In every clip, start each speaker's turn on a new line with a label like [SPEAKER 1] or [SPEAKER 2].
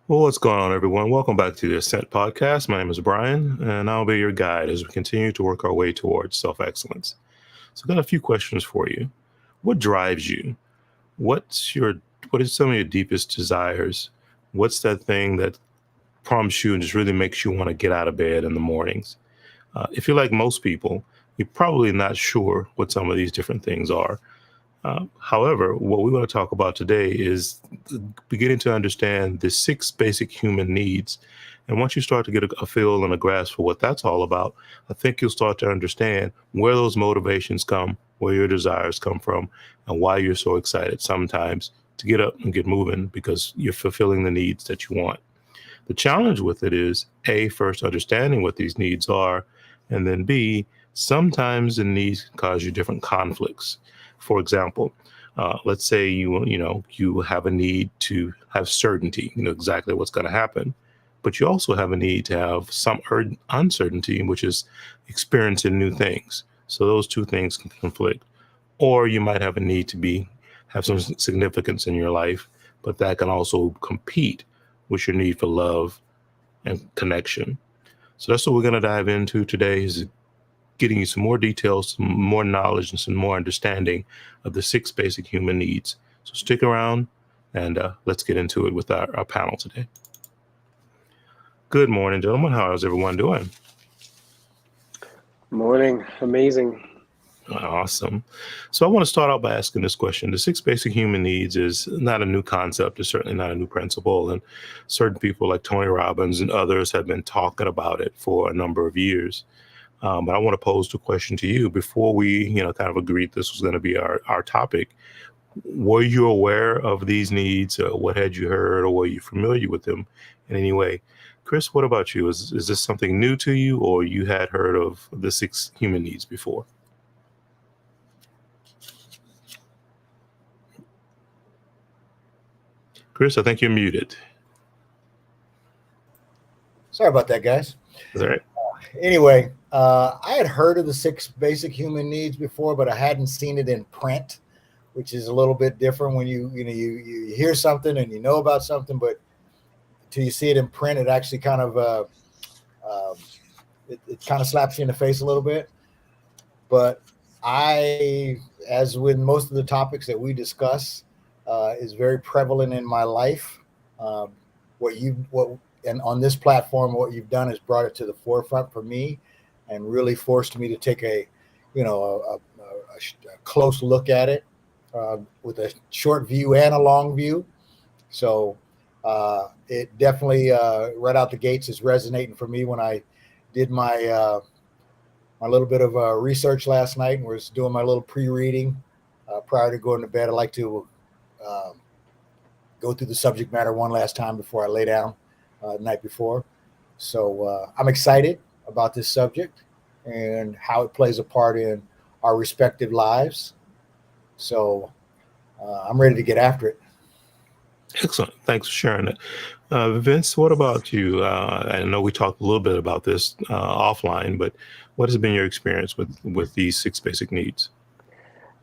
[SPEAKER 1] Well, what's going on, everyone? Welcome back to the ASCENT podcast. My name is Brian, and I'll be your guide as we continue to work our way towards self-excellence. So, I've got a few questions for you. What drives you? What's your what is some of your deepest desires? What's that thing that prompts you and just really makes you want to get out of bed in the mornings? If you're like most people, you're probably not sure what some of these different things are. However, what we want to talk about today is beginning to understand the six basic human needs. And once you start to get a feel and a grasp for what that's all about, I think you'll start to understand where those motivations come, where your desires come from, and why you're so excited sometimes to get up and get moving because you're fulfilling the needs that you want. The challenge with it is A, first understanding what these needs are, and then B, sometimes the needs can cause you different conflicts. For example, let's say you have a need to have certainty, you know exactly what's going to happen, but you also have a need to have some uncertainty, which is experiencing new things. So those two things can conflict. Or you might have a need to have some significance in your life, but that can also compete with your need for love and connection. So that's what we're going to dive into today, is getting you some more details, some more knowledge, and some more understanding of the six basic human needs. So stick around and let's get into it with our panel today. Good morning, gentlemen. How is everyone doing?
[SPEAKER 2] Morning. Amazing.
[SPEAKER 1] Awesome. So I want to start out by asking this question. The six basic human needs is not a new concept. It's certainly not a new principle. And certain people like Tony Robbins and others have been talking about it for a number of years. But I want to pose the question to you before we, kind of agreed this was going to be our topic. Were you aware of these needs? What had you heard, or were you familiar with them in any way? Chris, what about you? Is this something new to you, or you had heard of the six human needs before? Chris, I think you're muted.
[SPEAKER 3] Sorry about that, guys.
[SPEAKER 1] Is that right?
[SPEAKER 3] Anyway, I had heard of the six basic human needs before, but I hadn't seen it in print, which is a little bit different when you hear something and you know about something, but till you see it in print, it actually kind of it kind of slaps you in the face a little bit. But as with most of the topics that we discuss, is very prevalent in my life. And on this platform, what you've done is brought it to the forefront for me, and really forced me to take a close look at it with a short view and a long view. So it definitely right out the gates is resonating for me. When I did my little bit of research last night and was doing my little pre-reading prior to going to bed, I like to go through the subject matter one last time before I lay down the night before. So I'm excited about this subject and how it plays a part in our respective lives. So I'm ready to get after it.
[SPEAKER 1] Excellent. Thanks for sharing it. Vince, what about you? I know we talked a little bit about this offline, but what has been your experience with these six basic needs?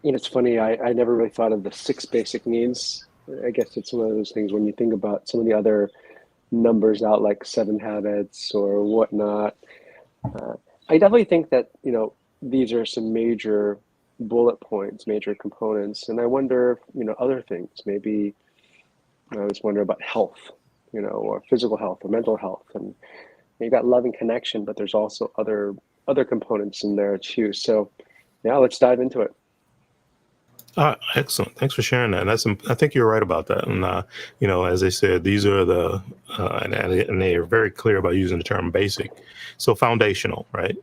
[SPEAKER 2] It's funny. I never really thought of the six basic needs. I guess it's one of those things when you think about some of the other numbers out, like 7 habits or whatnot. I definitely think that, these are some major bullet points, major components. And I wonder, other things, maybe I always wonder about health, or physical health or mental health. And you got love and connection, but there's also other components in there too. So yeah, let's dive into it.
[SPEAKER 1] Excellent. Thanks for sharing that. I think you're right about that. And, as I said, these are and they are very clear about using the term basic. So foundational, right?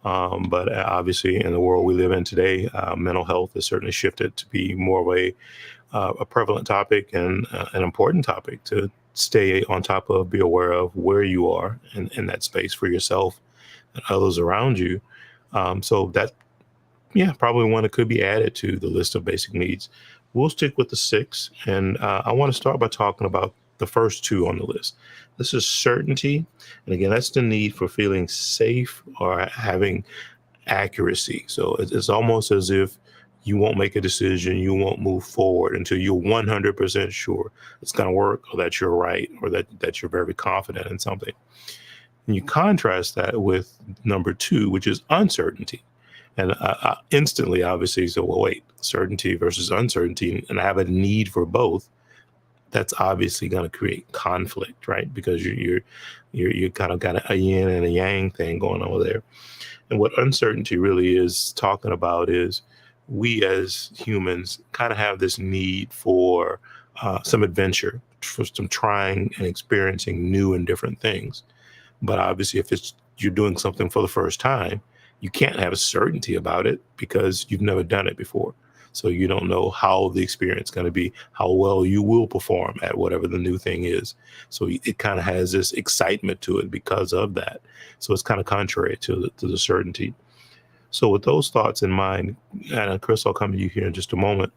[SPEAKER 1] But obviously in the world we live in today, mental health has certainly shifted to be more of a prevalent topic and an important topic to stay on top of, be aware of where you are in that space for yourself and others around you. So that, probably one that could be added to the list of basic needs. We'll stick with the six. And I want to start by talking about the first two on the list. This is certainty. And again, that's the need for feeling safe or having accuracy. So it's almost as if you won't make a decision, you won't move forward until you're 100% sure it's going to work, or that you're right, or that you're very confident in something. And you contrast that with number 2, which is uncertainty. And I instantly, obviously, so, well, wait, certainty versus uncertainty, and I have a need for both. That's obviously going to create conflict, right? Because you're kind of got a yin and a yang thing going on there. And what uncertainty really is talking about is we as humans kind of have this need for some adventure, for some trying and experiencing new and different things. But obviously, if you're doing something for the first time, you can't have a certainty about it because you've never done it before. So you don't know how the experience is going to be, how well you will perform at whatever the new thing is. So it kind of has this excitement to it because of that. So it's kind of contrary to the certainty. So with those thoughts in mind, and Chris, I'll come to you here in just a moment.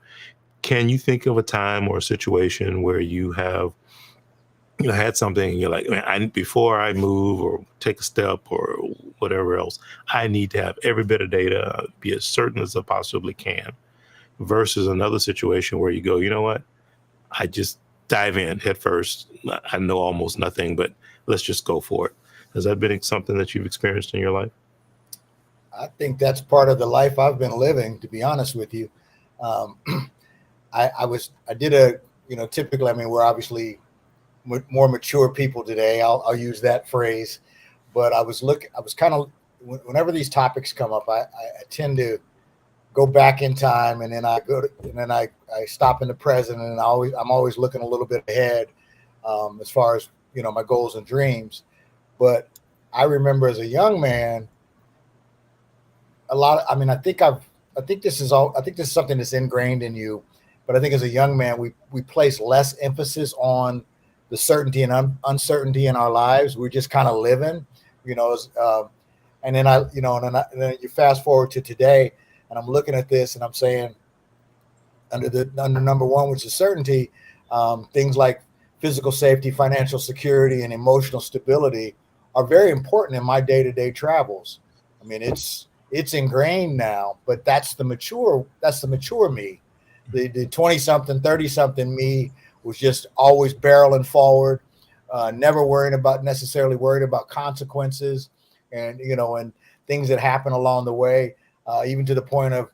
[SPEAKER 1] Can you think of a time or a situation where you have had something and you're like, man, before I move or take a step or whatever else, I need to have every bit of data, be as certain as I possibly can, versus another situation where you go, you know what, I just dive in head first. I know almost nothing, but let's just go for it. Has that been something that you've experienced in your life?
[SPEAKER 3] I think that's part of the life I've been living, to be honest with you. Typically, I mean, we're obviously more mature people today. I'll use that phrase, but I was kind of, whenever these topics come up, I tend to go back in time, and then I stop in the present, and I'm always looking a little bit ahead, as far as, my goals and dreams. But I remember as a young man, I think this is something that's ingrained in you, but I think as a young man, we place less emphasis on the certainty and uncertainty in our lives. We're just kind of living, and then you fast forward to today, and I'm looking at this and I'm saying, under number 1, which is certainty, things like physical safety, financial security, and emotional stability are very important in my day-to-day travels. I mean, it's ingrained now, but that's the mature me. The 20-something, 30-something me was just always barreling forward, never necessarily worried about consequences, and things that happen along the way, even to the point of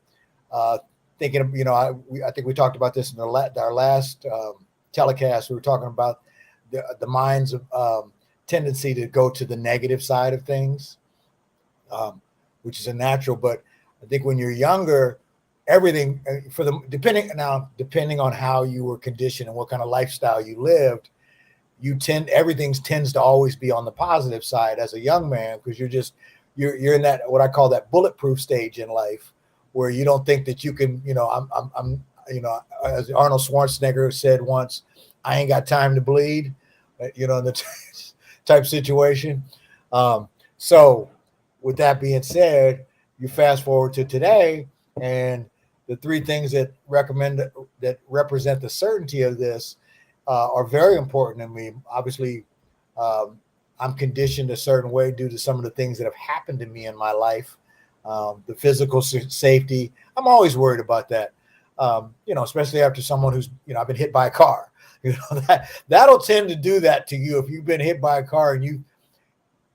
[SPEAKER 3] thinking of, I think we talked about this in our last telecast. We were talking about the mind's tendency to go to the negative side of things, which is a natural. But I think when you're younger, everything depending on how you were conditioned and what kind of lifestyle you lived, everything tends to always be on the positive side as a young man, because you're in that, what I call that bulletproof stage in life, where you don't think that you can, as Arnold Schwarzenegger said once, I ain't got time to bleed, in the type situation. So with that being said, you fast forward to today, and the 3 things that represent the certainty of this are very important to me. Obviously, I'm conditioned a certain way due to some of the things that have happened to me in my life. The physical safety, I'm always worried about that. Especially after someone who's, I've been hit by a car. That'll tend to do that to you if you've been hit by a car and you,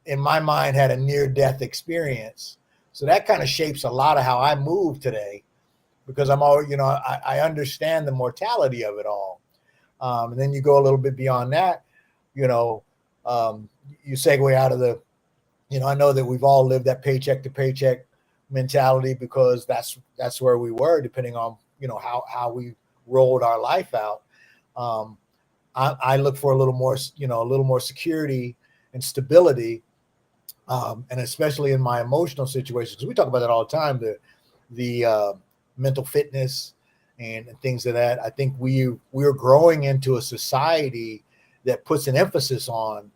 [SPEAKER 3] in my mind, had a near-death experience. So that kind of shapes a lot of how I move today, because I'm always, I understand the mortality of it all. And then you go a little bit beyond that, you segue out of the, I know that we've all lived that paycheck to paycheck mentality, because that's where we were, depending on, how we rolled our life out. I look for a little more security and stability. And especially in my emotional situations, because we talk about that all the time, the mental fitness and things of that. I think we're growing into a society that puts an emphasis on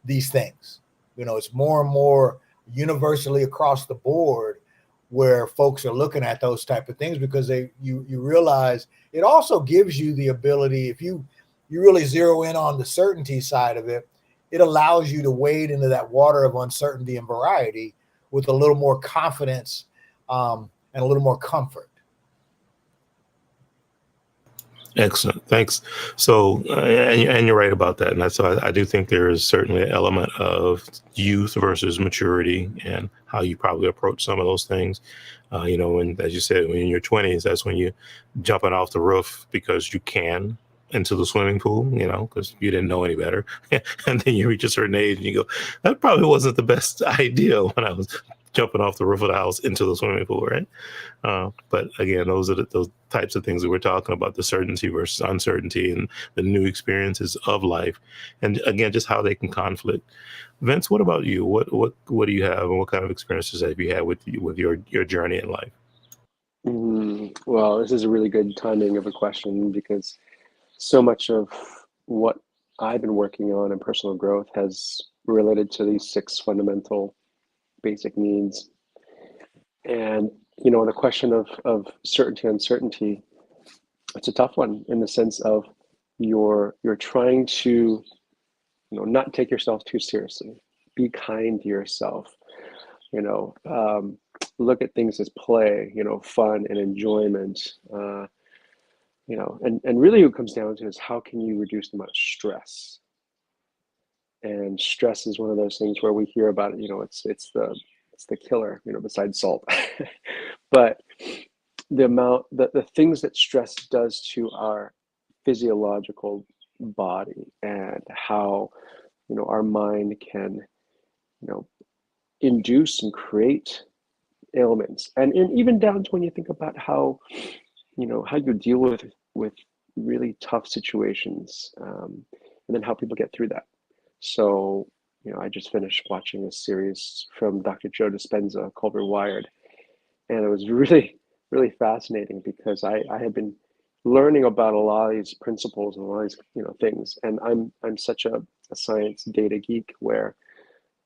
[SPEAKER 3] these things. It's more and more universally across the board where folks are looking at those type of things, because you realize it also gives you the ability, if you really zero in on the certainty side of it, it allows you to wade into that water of uncertainty and variety with a little more confidence, and a little more comfort.
[SPEAKER 1] Excellent. Thanks. So, and you're right about that. And that's, so I do think there is certainly an element of youth versus maturity and how you probably approach some of those things. And as you said, when you're in your 20s, that's when you jumping off the roof because you can into the swimming pool, because you didn't know any better. And then you reach a certain age and you go, that probably wasn't the best idea when I was jumping off the roof of the house into the swimming pool, right? But again, those are those types of things that we're talking about, the certainty versus uncertainty and the new experiences of life. And again, just how they can conflict. Vince, what about you? What do you have and what kind of experiences have you had with your journey in life?
[SPEAKER 2] Well, this is a really good timing of a question because so much of what I've been working on in personal growth has related to these 6 fundamental basic needs. And, the question of certainty, uncertainty, it's a tough one in the sense of you're trying to, not take yourself too seriously, be kind to yourself, look at things as play, fun and enjoyment, and really what it comes down to is how can you reduce the amount of stress? And stress is one of those things where we hear about it, it's the killer, besides salt. But the things that stress does to our physiological body and how, our mind can, induce and create ailments. And even down to when you think about how, how you deal with really tough situations, and then how people get through that. So, I just finished watching a series from Dr. Joe Dispenza called Rewired. And it was really, really fascinating because I had been learning about a lot of these principles and a lot of these, things. And I'm such a science data geek where,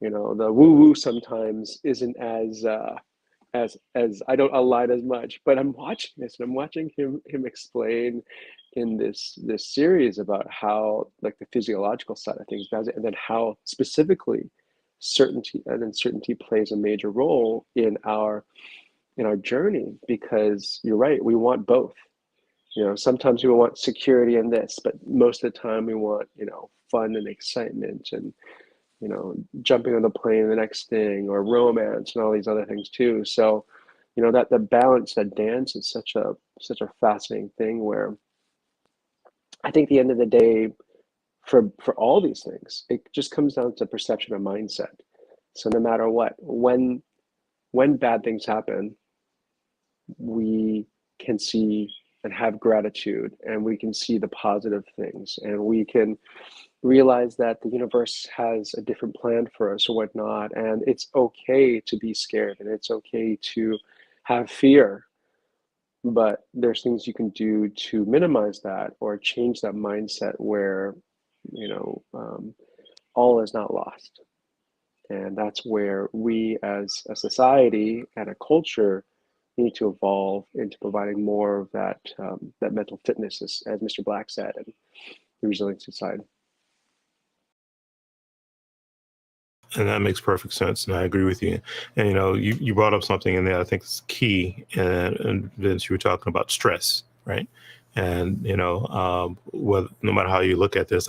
[SPEAKER 2] the woo-woo sometimes isn't as I don't align as much, but I'm watching this and I'm watching him explain in this series about how like the physiological side of things does it, and then how specifically certainty and uncertainty plays a major role in our journey. Because you're right, we want both. Sometimes we want security in this, but most of the time we want fun and excitement and jumping on the plane, the next thing, or romance and all these other things too. So, that the balance, that dance is such a fascinating thing where I think at the end of the day, for all these things, it just comes down to perception and mindset. So no matter what, when bad things happen, we can see and have gratitude, and we can see the positive things, and we can realize that the universe has a different plan for us or whatnot. And it's okay to be scared and it's okay to have fear, but there's things you can do to minimize that or change that mindset where, all is not lost. And that's where we as a society and a culture need to evolve into providing more of that mental fitness, as Mr. Black said, and the resiliency side.
[SPEAKER 1] And that makes perfect sense. And I agree with you. And, you brought up something in there I think is key. And Vince, you were talking about stress, right? And, no matter how you look at this,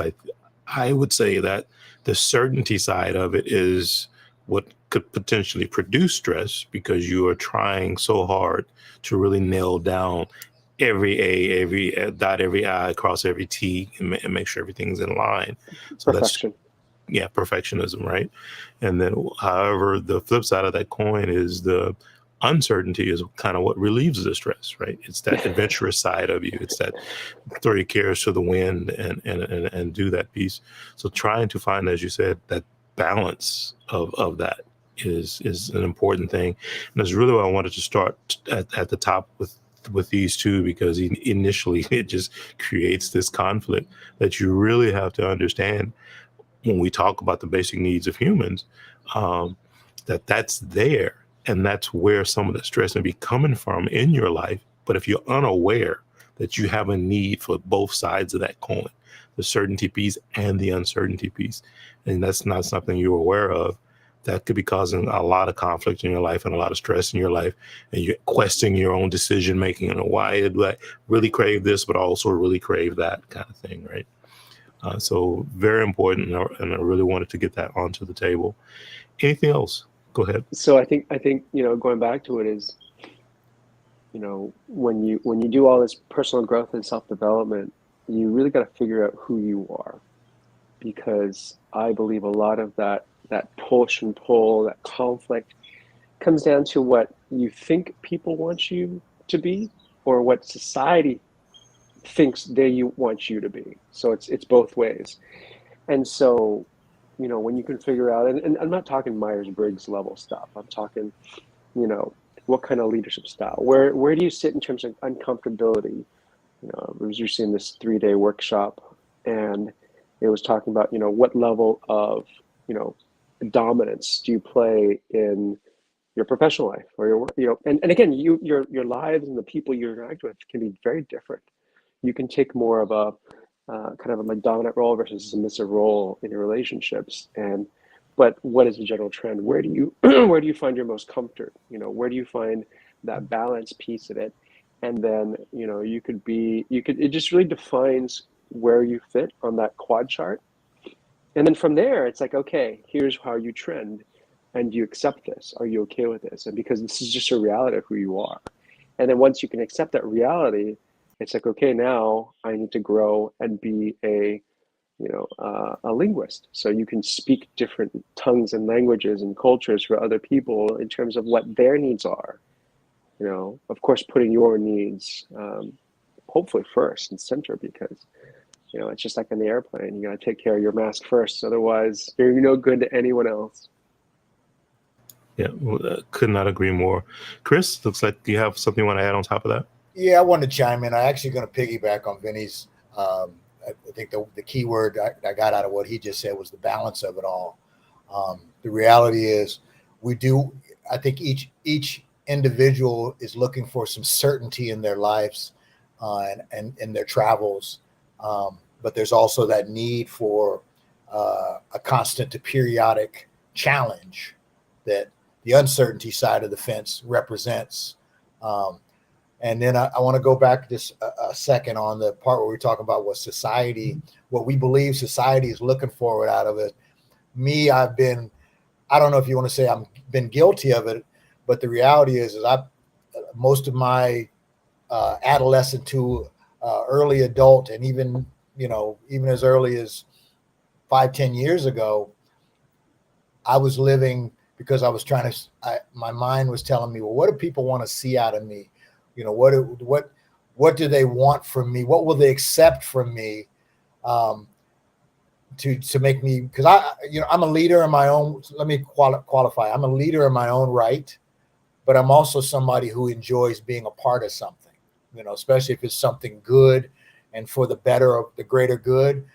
[SPEAKER 1] I would say that the certainty side of it is what could potentially produce stress because you are trying so hard to really nail down every A, every dot, every I, cross every T, and make sure everything's in line. So
[SPEAKER 2] Perfection.
[SPEAKER 1] Perfectionism, right? And then, however, the flip side of that coin is the uncertainty is kind of what relieves the stress, right? It's that adventurous side of you. It's that throw your cares to the wind and do that piece. So trying to find, as you said, that balance of that is an important thing. And that's really why I wanted to start at the top with these two, because initially it just creates this conflict that you really have to understand when we talk about the basic needs of humans, that's there. And that's where some of the stress may be coming from in your life. But if you're unaware that you have a need for both sides of that coin, the certainty piece and the uncertainty piece, and that's not something you're aware of, that could be causing a lot of conflict in your life and a lot of stress in your life, and you're questioning your own decision making and why did I really crave this, but also really crave that kind of thing, right? So very important, and I really wanted to get that onto the table. Anything else? Go ahead.
[SPEAKER 2] So I think going back to it is, when you do all this personal growth and self-development, you really got to figure out who you are, because I believe a lot of that push and pull, that conflict, comes down to what you think people want you to be, or what society thinks want you to be. So it's both ways. And so, when you can figure out, and I'm not talking Myers-Briggs level stuff. I'm talking, what kind of leadership style? Where do you sit in terms of uncomfortability? I was recently in this 3-day workshop, and it was talking about, what level of, dominance do you play in your professional life or your work, and again, your lives and the people you interact with can be very different. You can take more of a kind of a dominant role versus a submissive role in your relationships. But what is the general trend? Where do you find your most comfort? Where do you find that balance piece of it? And then, it just really defines where you fit on that quad chart. And then from there, it's like, okay, here's how you trend. And do you accept this? Are you okay with this? And because this is just a reality of who you are. And then once you can accept that reality, it's like, okay, now I need to grow and be a linguist. So you can speak different tongues and languages and cultures for other people in terms of what their needs are. Of course, putting your needs hopefully first and center, because it's just like on the airplane. You got to take care of your mask first. Otherwise, you're no good to anyone else.
[SPEAKER 1] Yeah, could not agree more. Chris, looks like you have something you want to add on top of that.
[SPEAKER 3] Yeah, I wanted to chime in. I'm actually going to piggyback on Vinny's. I think the key word I got out of what he just said was the balance of it all. The reality is I think each individual is looking for some certainty in their lives and in their travels. But there's also that need for a constant to periodic challenge that the uncertainty side of the fence represents. And then I want to go back just a second on the part where we're talking about what we believe society is looking for out of it. I don't know if you want to say I've been guilty of it, but the reality is most of my adolescent to early adult, and even as early as 5-10 years ago, I was living because I was my mind was telling me, well, what do people want to see out of me? What do they want from me? What will they accept from me to make me? Because I'm a leader in my own. Let me qualify. I'm a leader in my own right, but I'm also somebody who enjoys being a part of something. Especially if it's something good and for the better of the greater good,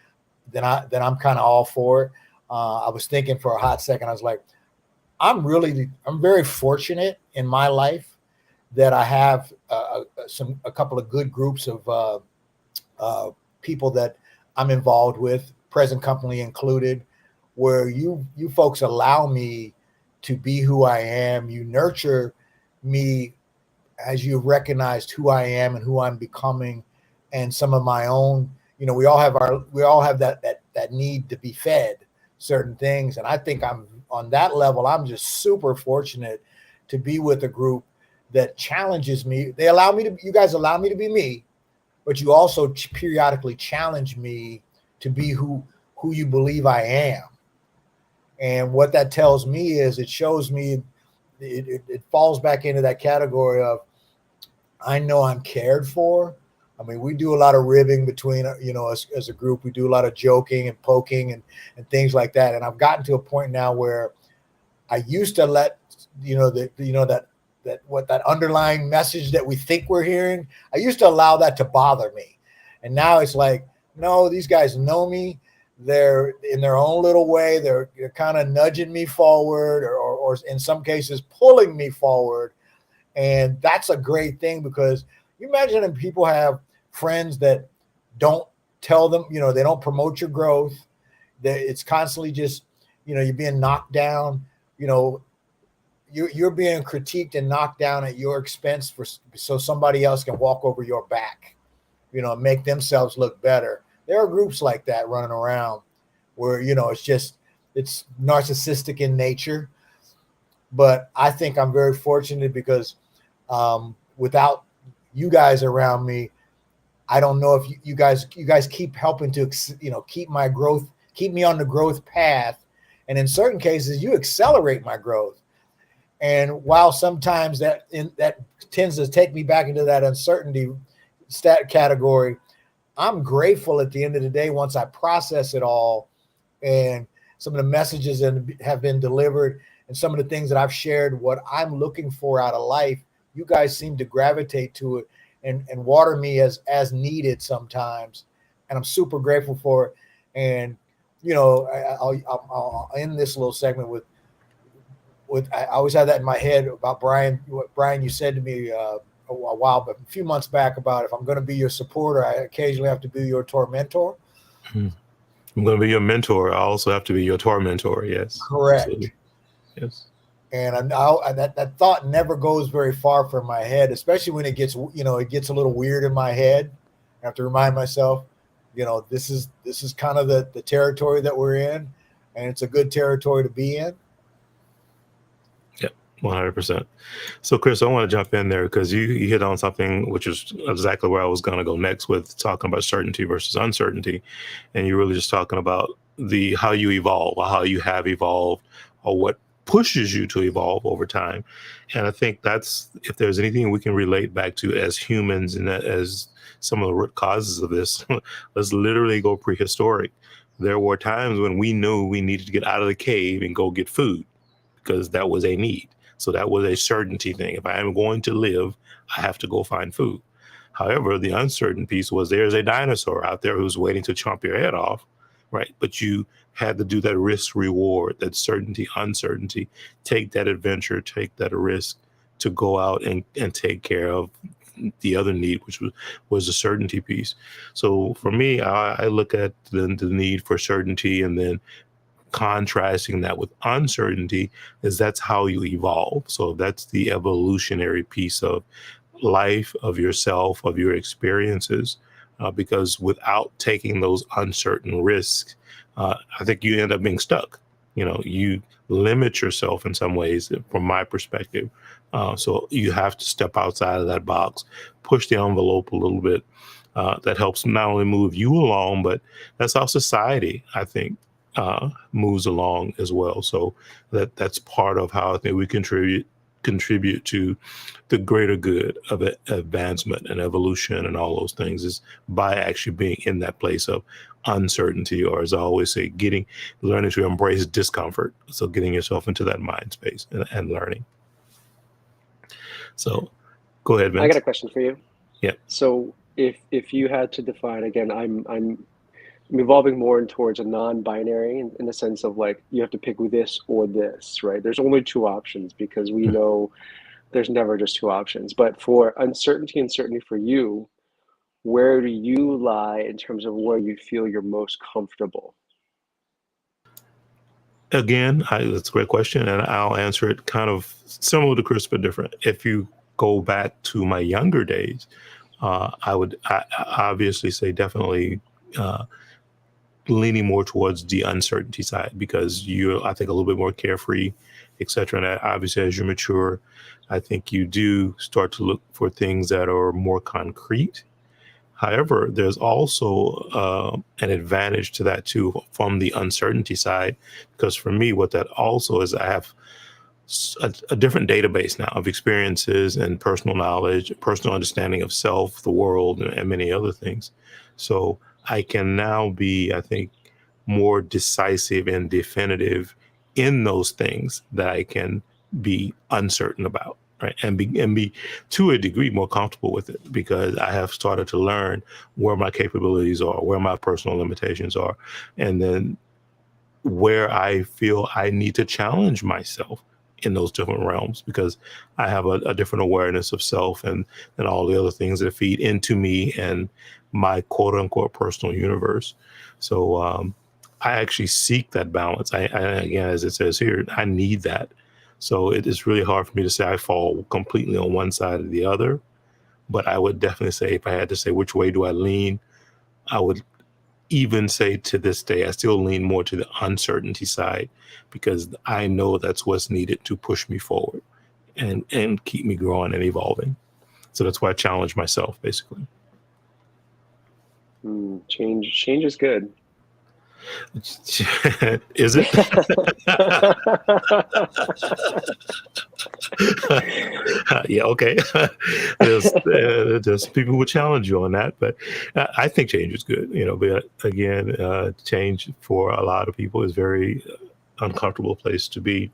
[SPEAKER 3] then I'm kind of all for it. I was thinking for a hot second. I was like, I'm very fortunate in my life that I have a couple of good groups of people that I'm involved with, present company included, where you folks allow me to be who I am. You nurture me as you've recognized who I am and who I'm becoming, and some of my own. We all have that need to be fed certain things, and I think I'm on that level. I'm just super fortunate to be with a group that challenges me. You guys allow me to be me, but you also periodically challenge me to be who you believe I am. And what that tells me is it shows me it falls back into that category of, I know I'm cared for. I mean, we do a lot of ribbing between, us as a group. We do a lot of joking and poking and things like that. And I've gotten to a point now where I used to let, that underlying message that we think we're hearing, I used to allow that to bother me. And now it's like, no, these guys know me. They're in their own little way. They're kind of nudging me forward or in some cases pulling me forward. And that's a great thing, because you imagine if people have friends that don't tell them, they don't promote your growth, that it's constantly just, you're being knocked down. you know, you're being critiqued and knocked down at your expense so somebody else can walk over your back, you know, and make themselves look better. There are groups like that running around where, you know, it's narcissistic in nature. But I think I'm very fortunate because without you guys around me, I don't know if you guys keep helping to, you know, keep me on the growth path. And in certain cases, you accelerate my growth. And while sometimes that tends to take me back into that uncertainty stat category, I'm grateful at the end of the day once I process it all and some of the messages that have been delivered and some of the things that I've shared, what I'm looking for out of life. You guys seem to gravitate to it and water me as needed sometimes, and I'm super grateful for it. And you know, I'll end this little segment with I always have that in my head about Brian. What Brian, you said to me a few months back about if I'm going to be your supporter, I occasionally have to be your tormentor.
[SPEAKER 1] I'm going to be your mentor. I also have to be your tormentor. Yes,
[SPEAKER 3] correct.
[SPEAKER 1] Absolutely. Yes.
[SPEAKER 3] And that thought never goes very far from my head, especially when it gets a little weird in my head. I have to remind myself, you know, this is kind of the territory that we're in, and it's a good territory to be in.
[SPEAKER 1] 100%. So, Chris, I want to jump in there because you hit on something which is exactly where I was going to go next with talking about certainty versus uncertainty. And you're really just talking about how you evolve, or how you have evolved, or what pushes you to evolve over time. And I think that's, if there's anything we can relate back to as humans and as some of the root causes of this, let's literally go prehistoric. There were times when we knew we needed to get out of the cave and go get food because that was a need. So that was a certainty thing. If I am going to live, I have to go find food. However, the uncertain piece was there's a dinosaur out there who's waiting to chomp your head off, right? But you had to do that risk reward, that certainty, uncertainty, take that adventure, take that risk to go out and take care of the other need, which was the certainty piece. So for me, I look at the need for certainty and then contrasting that with uncertainty is that's how you evolve. So that's the evolutionary piece of life, of yourself, of your experiences, because without taking those uncertain risks, I think you end up being stuck. You know, you limit yourself in some ways from my perspective. So you have to step outside of that box, push the envelope a little bit. That helps not only move you along, but that's how society, I think, moves along as well. So that's part of how I think we contribute to the greater good of advancement and evolution and all those things is by actually being in that place of uncertainty, or as I always say, learning to embrace discomfort. So getting yourself into that mind space and learning. So go ahead, Vince.
[SPEAKER 2] I got a question for you.
[SPEAKER 1] Yeah.
[SPEAKER 2] So if you had to define, again, I'm evolving more towards a non-binary in the sense of like you have to pick this or this, right? There's only two options because we know there's never just two options. But for uncertainty and certainty for you, where do you lie in terms of where you feel you're most comfortable?
[SPEAKER 1] Again, that's a great question, and I'll answer it kind of similar to Chris, but different. If you go back to my younger days, I would obviously say definitely leaning more towards the uncertainty side because you're, I think, a little bit more carefree, et cetera. And obviously, as you mature, I think you do start to look for things that are more concrete. However, there's also an advantage to that too from the uncertainty side, because for me, what that also is, I have a different database now of experiences and personal knowledge, personal understanding of self, the world, and many other things. So I can now be, I think, more decisive and definitive in those things that I can be uncertain about, right? And be to a degree more comfortable with it because I have started to learn where my capabilities are, where my personal limitations are, and then where I feel I need to challenge myself in those different realms because I have a different awareness of self and all the other things that feed into me and my quote unquote personal universe. So I actually seek that balance. Again, as it says here, I need that. So it is really hard for me to say I fall completely on one side or the other. But I would definitely say, if I had to say which way do I lean, I would even say to this day, I still lean more to the uncertainty side, because I know that's what's needed to push me forward and keep me growing and evolving. So that's why I challenge myself, basically.
[SPEAKER 2] Change is good.
[SPEAKER 1] Is it? Yeah, okay. There's people who challenge you on that, but I think change is good. But again, change for a lot of people is very uncomfortable place to be.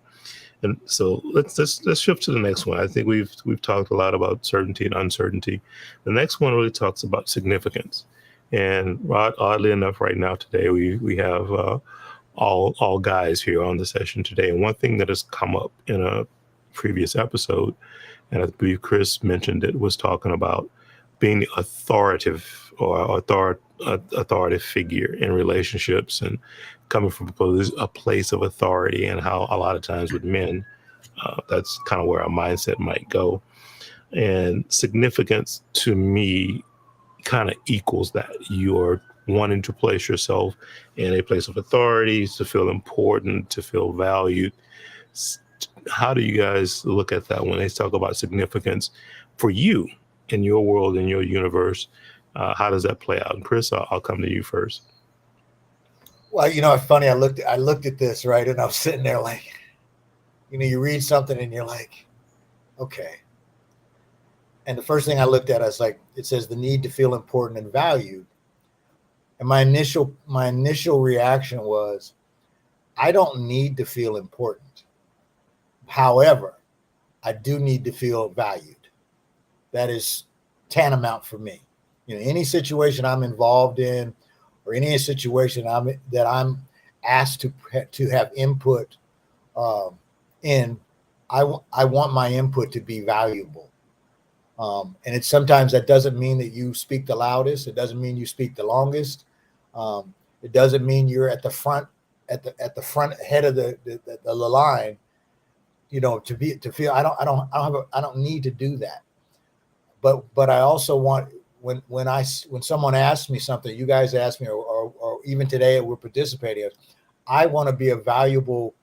[SPEAKER 1] And so let's shift to the next one. I think we've talked a lot about certainty and uncertainty. The next one really talks about significance. And oddly enough, right now today we have all guys here on the session today. And one thing that has come up in a previous episode, and I believe Chris mentioned it, was talking about being the authoritative figure in relationships, and coming from a place of authority, and how a lot of times with men, that's kind of where our mindset might go. And significance to me kind of equals that. You're wanting to place yourself in a place of authority, to feel important, to feel valued. How do you guys look at that when they talk about significance for you in your world, in your universe? How does that play out? And Chris, I'll come to you first.
[SPEAKER 3] Well, it's funny. I looked at this, right, and I was sitting there like, you read something and you're like, okay. And the first thing I looked at, I was like, it says the need to feel important and valued. And my initial reaction was, I don't need to feel important. However, I do need to feel valued. That is tantamount for me. Any situation I'm involved in, or any situation that I'm asked to have input in, I want my input to be valuable. And it's sometimes that doesn't mean that you speak the loudest. It doesn't mean you speak the longest. It doesn't mean you're at the front head of the line. To feel I don't need to do that. But I also want, when someone asks me something, you guys ask me, or even today we're participating, I want to be a valuable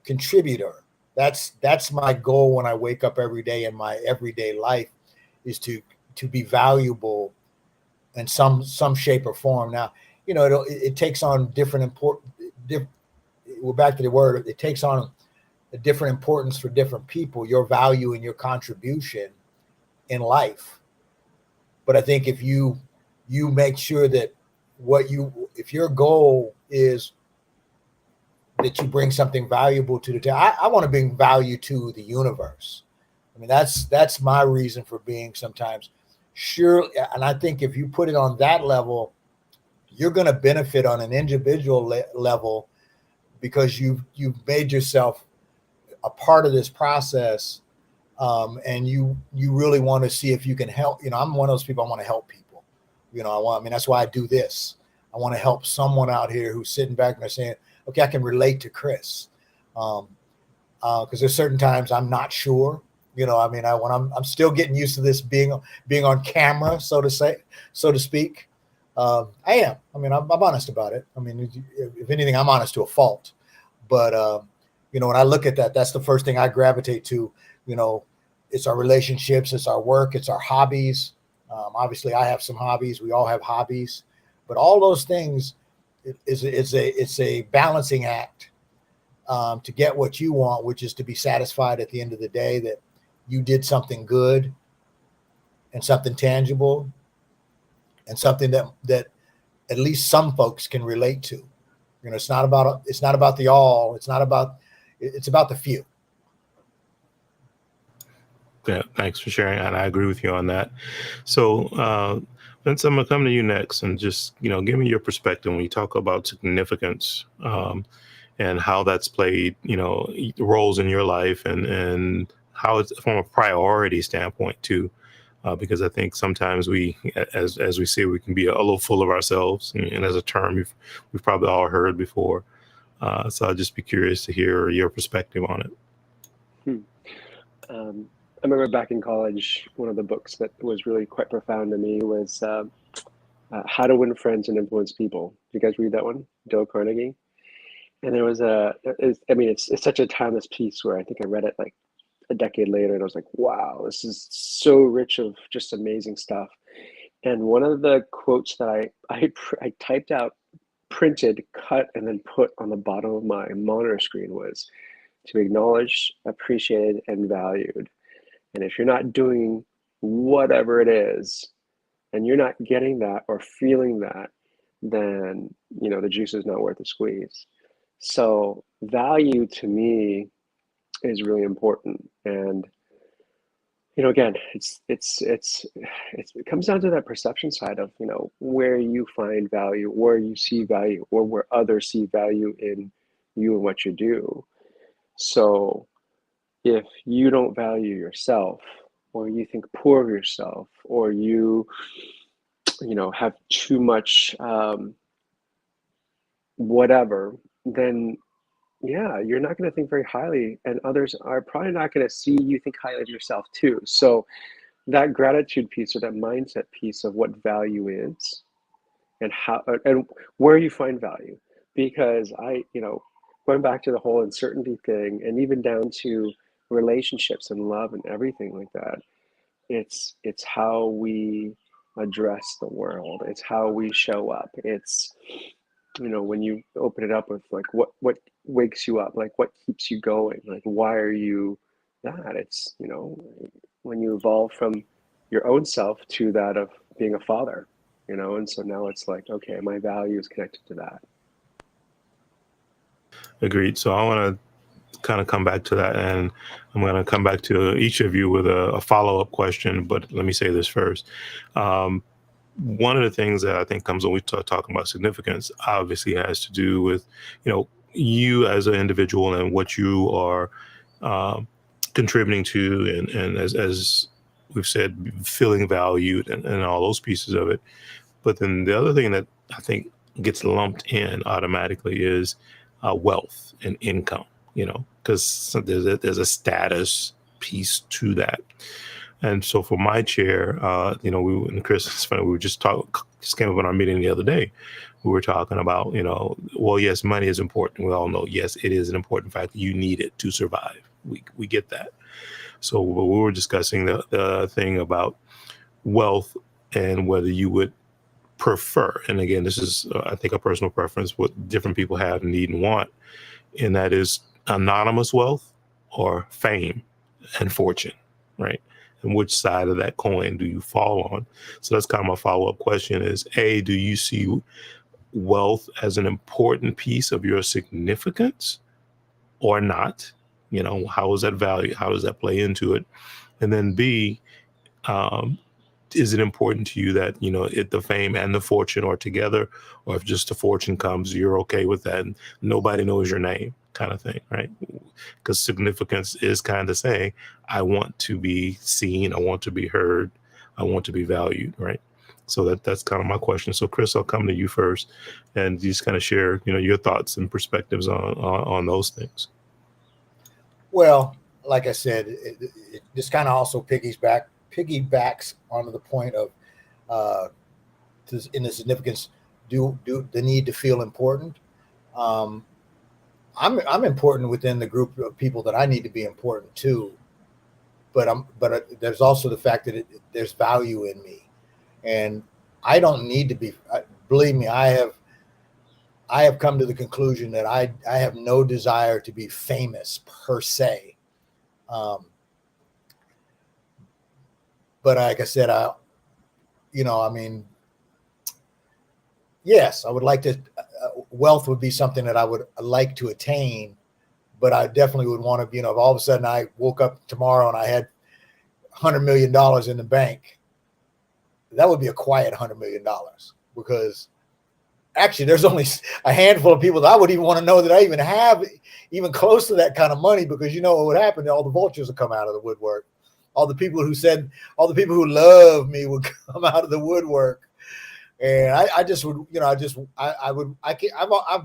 [SPEAKER 3] contributor. That's my goal when I wake up every day in my everyday life, is to be valuable in some shape or form. Now, it takes on we're back to the word. It takes on a different importance for different people, your value and your contribution in life. But I think if you make sure that if your goal is that you bring something valuable to the table, I want to bring value to the universe. I mean, that's my reason for being sometimes. Sure. And I think if you put it on that level, you're going to benefit on an individual level, because you've made yourself a part of this process. And you really want to see if you can help. I'm one of those people. I want to help people. That's why I do this. I want to help someone out here who's sitting back and they're saying, okay, I can relate to Chris. Because there's certain times I'm not sure. When I'm still getting used to this being on camera, so to speak. I am. I'm honest about it. If anything, I'm honest to a fault. But when I look at that, that's the first thing I gravitate to. It's our relationships, it's our work, it's our hobbies. Obviously, I have some hobbies. We all have hobbies, but all those things, it's a balancing act to get what you want, which is to be satisfied at the end of the day that you did something good and something tangible and something that at least some folks can relate to. It's not about the all. It's about the few.
[SPEAKER 1] Yeah, thanks for sharing, and I agree with you on that. So, Vince, I'm gonna come to you next, and just give me your perspective when you talk about significance, and how that's played, roles in your life, and how it's from a priority standpoint too. because I think sometimes we, as we say, we can be a little full of ourselves, and as a term we've probably all heard before. So I'd just be curious to hear your perspective on it.
[SPEAKER 2] I remember back in college, one of the books that was really quite profound to me was How to Win Friends and Influence People. Did you guys read that one? Dale Carnegie. And there was it's such a timeless piece where I think I read it like a decade later, and I was like, wow, this is so rich of just amazing stuff. And one of the quotes that I typed out, printed, cut, and then put on the bottom of my monitor screen was to be acknowledged, appreciated, and valued. And if you're not doing whatever it is, and you're not getting that or feeling that, then the juice is not worth the squeeze. So value to me is really important. And again, it comes down to that perception side of where you find value, where you see value, or where others see value in you and what you do. So if you don't value yourself, or you think poor of yourself, or you have too much whatever, then you're not going to think very highly, and others are probably not going to see you think highly of yourself too. So that gratitude piece, or that mindset piece of what value is, and how and where you find value, because going back to the whole uncertainty thing, and even down to relationships and love and everything like that, it's how we address the world. It's how we show up. It's when you open it up with like what wakes you up, like what keeps you going, like why are you that? It's when you evolve from your own self to that of being a father, and so now it's like, okay, my value is connected to that.
[SPEAKER 1] Agreed. So I want to kind of come back to that, and I'm going to come back to each of you with a follow-up question, but let me say this first. One of the things that I think comes when we start talking about significance obviously has to do with, you as an individual and what you are contributing to, and as we've said, feeling valued and all those pieces of it. But then the other thing that I think gets lumped in automatically is wealth and income, because there's a status piece to that. And so for my chair, we and Chris, it's funny, we just came up in our meeting the other day. We were talking about, well, yes, money is important. We all know, yes, it is an important fact. You need it to survive. We get that. So we were discussing the thing about wealth and whether you would prefer, and again, this is, I think, a personal preference, what different people have, need, and want, and that is anonymous wealth or fame and fortune, right? And which side of that coin do you fall on? So that's kind of my follow-up question is, A, do you see wealth as an important piece of your significance or not? How is that value? How does that play into it? And then B, is it important to you that, the fame and the fortune are together, or if just the fortune comes, you're okay with that and nobody knows your name kind of thing, right? Because significance is kind of saying, I want to be seen, I want to be heard, I want to be valued, right? So that's kind of my question. So Chris, I'll come to you first, and you just kind of share, your thoughts and perspectives on those things.
[SPEAKER 3] Well, like I said, this kind of also piggybacks onto the point of in the significance, do the need to feel important. I'm important within the group of people that I need to be important to, but there's also the fact that there's value in me, and I don't need to be. Believe me, I have come to the conclusion that I have no desire to be famous per se. But like I said, yes, I would like to. Wealth would be something that I would like to attain, but I definitely would want to be, if all of a sudden I woke up tomorrow and I had $100 million in the bank, that would be a quiet $100 million, because actually there's only a handful of people that I would even want to know that I even have even close to that kind of money, because what would happen? All the vultures would come out of the woodwork. all the people who love me would come out of the woodwork. And I just would, I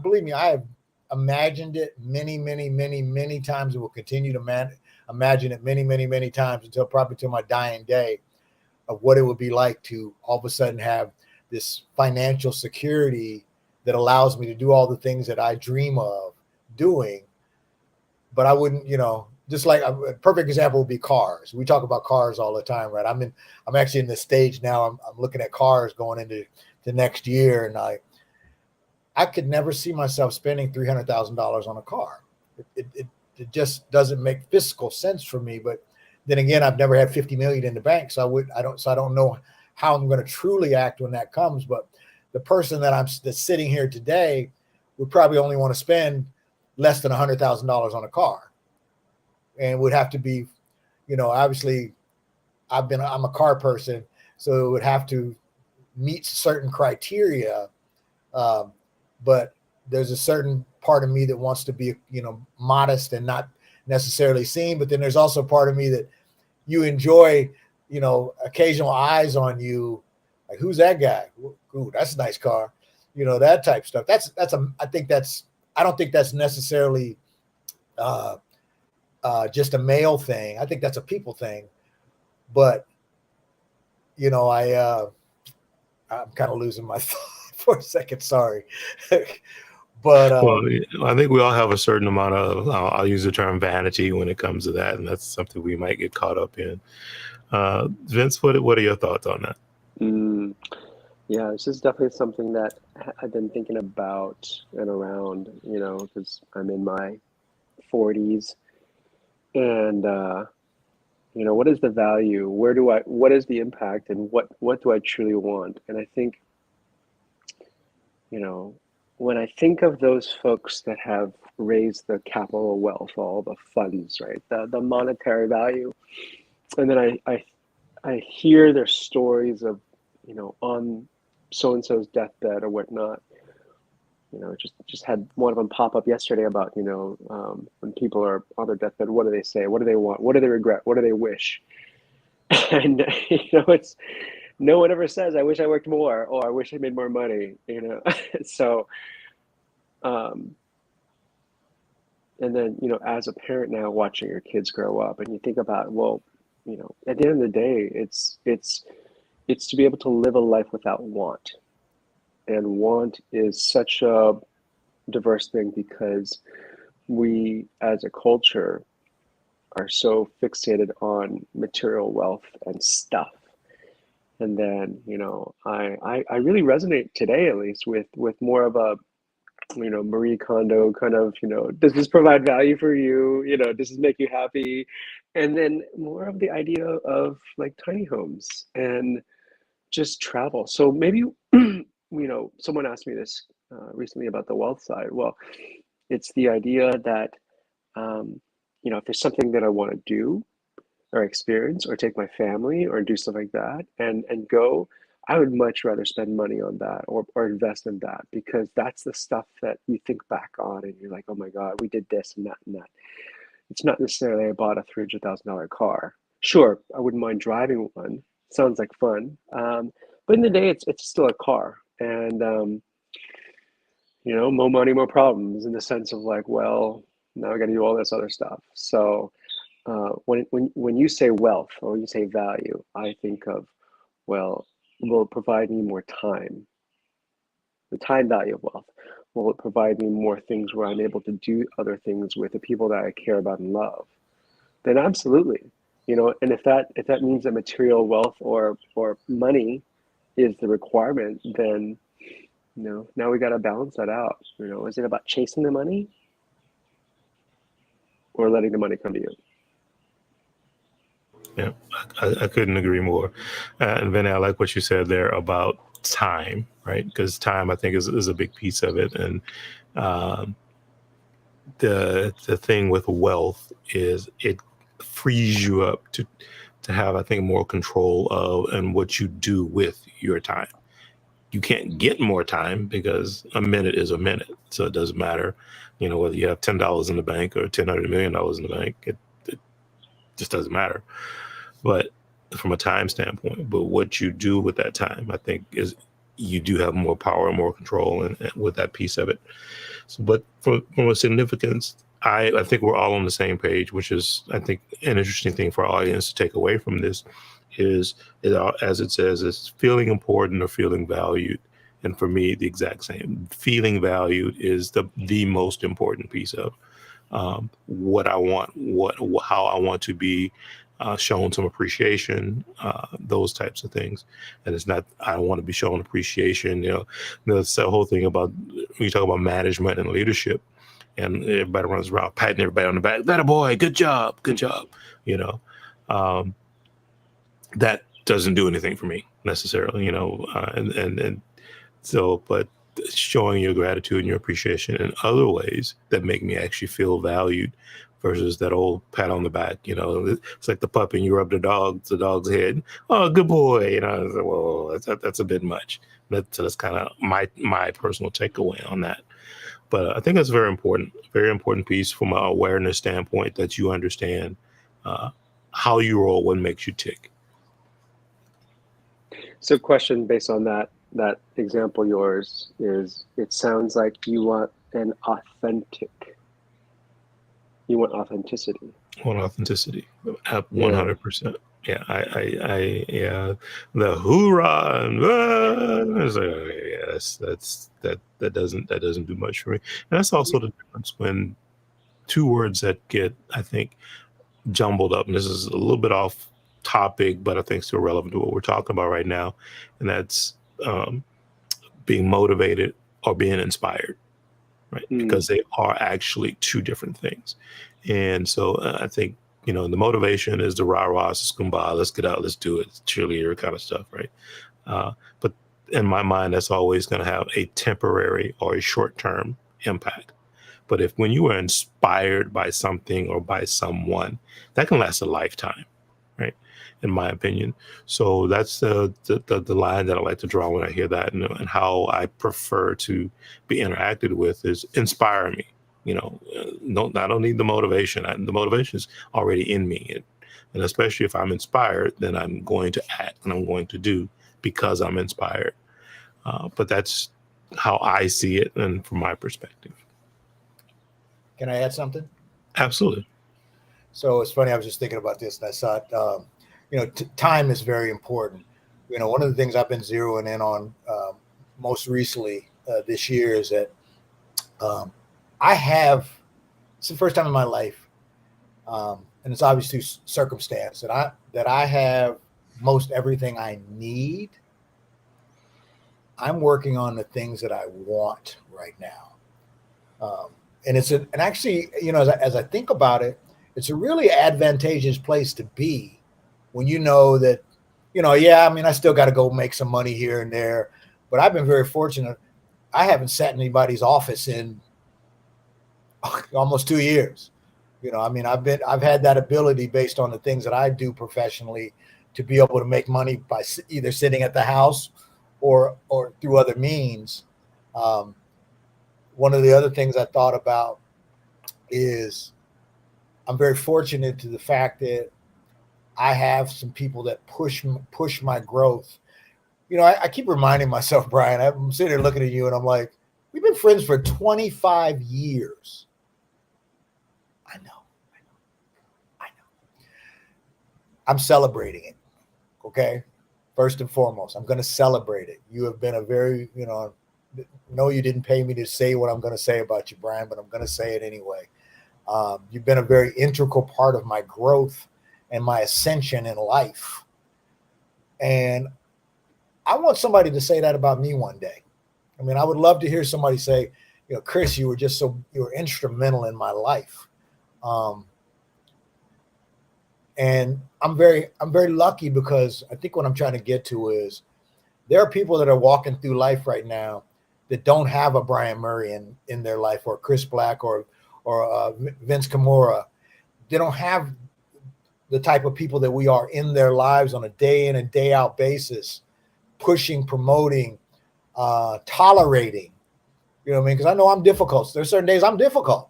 [SPEAKER 3] believe me, I have imagined it many, many, many, many times. And will continue to imagine it many, many, many times until probably till my dying day, of what it would be like to all of a sudden have this financial security that allows me to do all the things that I dream of doing. But I wouldn't, just like a perfect example would be cars. We talk about cars all the time, right? I'm actually in this stage now. I'm looking at cars going into the next year, and I could never see myself spending $300,000 on a car. It just doesn't make fiscal sense for me. But then again, I've never had 50 million in the bank, so I don't know how I'm going to truly act when that comes. But the person that's sitting here today would probably only want to spend less than $100,000 on a car, and would have to be, obviously I'm a car person, so it would have to meet certain criteria. But there's a certain part of me that wants to be, modest and not necessarily seen. But then there's also part of me that you enjoy, occasional eyes on you. Like, who's that guy? Ooh, that's a nice car. That type stuff. I don't think that's necessarily just a male thing. I think that's a people thing. But, I'm kind of losing my thought for a second. Sorry. But
[SPEAKER 1] well, I think we all have a certain amount of, I'll use the term vanity when it comes to that. And that's something we might get caught up in. Vince, what are your thoughts on that?
[SPEAKER 2] Yeah, this is definitely something that I've been thinking about and around, because I'm in my 40s, and what is the value? What is the impact, and what do I truly want? And I think, when I think of those folks that have raised the capital wealth, all the funds, right, the monetary value, and then I hear their stories of, on so-and-so's deathbed or whatnot. Just had one of them pop up yesterday about, when people are on their deathbed, what do they say? What do they want? What do they regret? What do they wish? And, it's, no one ever says, I wish I worked more, or I wish I made more money, So, and then, as a parent now, watching your kids grow up, and you think about, well, at the end of the day, it's to be able to live a life without want. And want is such a diverse thing, because we as a culture are so fixated on material wealth and stuff. And then, I really resonate today, at least, with more of a, Marie Kondo kind of, does this provide value for you? Does this make you happy? And then more of the idea of like tiny homes and just travel. So maybe, someone asked me this recently about the wealth side. Well, it's the idea that, if there's something that I want to do or experience or take my family or do stuff like that and go, I would much rather spend money on that or invest in that, because that's the stuff that you think back on and you're like, oh my God, we did this and that and that. It's not necessarily I bought a $300,000 car. Sure, I wouldn't mind driving one. Sounds like fun. But in the day, it's still a car. And, more money, more problems, in the sense of like, well, now I got to do all this other stuff. So when you say wealth or when you say value, I think of, well, will it provide me more time? The time value of wealth. Will it provide me more things where I'm able to do other things with the people that I care about and love? Then absolutely. And if that means that material wealth or money is the requirement, then now we got to balance that out. Is it about chasing the money or letting the money come to you?
[SPEAKER 1] Yeah, I couldn't agree more. And Vinny, I like what you said there about time, right? Because time, I think, is a big piece of it. And the thing with wealth is it frees you up to have, I think, more control of and what you do with your time. You can't get more time because a minute is a minute. So it doesn't matter, whether you have $10 in the bank or $100 million in the bank, it just doesn't matter. but from a time standpoint. But what you do with that time, I think, is you do have more power and more control and with that piece of it. So, but from a significance, I think we're all on the same page, which is, I think, an interesting thing for our audience to take away from this is as it says, is feeling important or feeling valued. And for me, the exact same. Feeling valued is the most important piece of what I want, how I want to be shown some appreciation, those types of things. And it's not, I want to be shown appreciation. That's the whole thing about when you talk about management and leadership, and everybody runs around patting everybody on the back. That a boy, good job. That doesn't do anything for me necessarily, and so, but showing your gratitude and your appreciation in other ways that make me actually feel valued versus that old pat on the back. It's like the puppy and you rub the dog's head. Oh, good boy. Well, that's a bit much. So that's kind of my personal takeaway on that. But I think that's very important piece from an awareness standpoint, that you understand how you roll, what makes you tick.
[SPEAKER 2] So question based on that example yours is, it sounds like you want authenticity.
[SPEAKER 1] I want authenticity, 100%. Yeah, the hoorah and it's like, yes, that doesn't do much for me. And that's also the difference when two words that get, I think, jumbled up, and this is a little bit off topic, but I think still relevant to what we're talking about right now, and that's being motivated or being inspired, right? Because they are actually two different things. And so I think, the motivation is the rah-rah, skumbah, let's get out, let's do it, cheerleader kind of stuff, right? But in my mind, that's always going to have a temporary or a short-term impact. But when you are inspired by something or by someone, that can last a lifetime, right? In my opinion. So that's the line that I like to draw when I hear that, and how I prefer to be interacted with is inspire me. I don't need the motivation. The motivation is already in me. And especially if I'm inspired, then I'm going to act and I'm going to do because I'm inspired. But that's how I see it, and from my perspective.
[SPEAKER 3] Can I add something?
[SPEAKER 1] Absolutely.
[SPEAKER 3] So it's funny, I was just thinking about this, and I thought, time is very important. One of the things I've been zeroing in on most recently this year is that it's the first time in my life, and it's obviously circumstance, that I have most everything I need. I'm working on the things that I want right now. And actually, as I think about it, it's a really advantageous place to be when you know that, I still got to go make some money here and there, but I've been very fortunate. I haven't sat in anybody's office in almost 2 years. I've had that ability based on the things that I do professionally to be able to make money by either sitting at the house or through other means. One of the other things I thought about is I'm very fortunate to the fact that I have some people that push my growth. I keep reminding myself, Brian, I'm sitting here looking at you and I'm like, we've been friends for 25 years. I know. I'm celebrating it. Okay. First and foremost, I'm going to celebrate it. You have been a very, no, you didn't pay me to say what I'm going to say about you, Brian, but I'm going to say it anyway. You've been a very integral part of my growth and my ascension in life. And I want somebody to say that about me one day. I would love to hear somebody say, Chris, you were instrumental in my life. And I'm very lucky, because I think what I'm trying to get to is there are people that are walking through life right now that don't have a Brian Murray in their life, or Chris Black, or Vince Kimura. They don't have the type of people that we are in their lives on a day in and day out basis, pushing, promoting, tolerating. Because I know I'm difficult. There's certain days I'm difficult.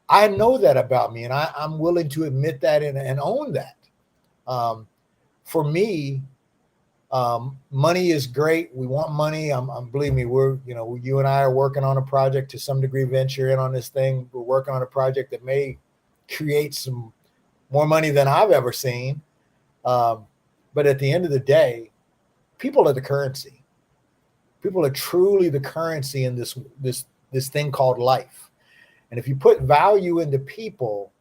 [SPEAKER 3] I know that about me, and I'm willing to admit that and own that. For me, money is great. We want money. Believe me, you and I are working on a project to some degree, venture in on this thing. We're working on a project that may create some more money than I've ever seen. But at the end of the day, people are the currency. People are truly the currency in this thing called life. And if you put value into people,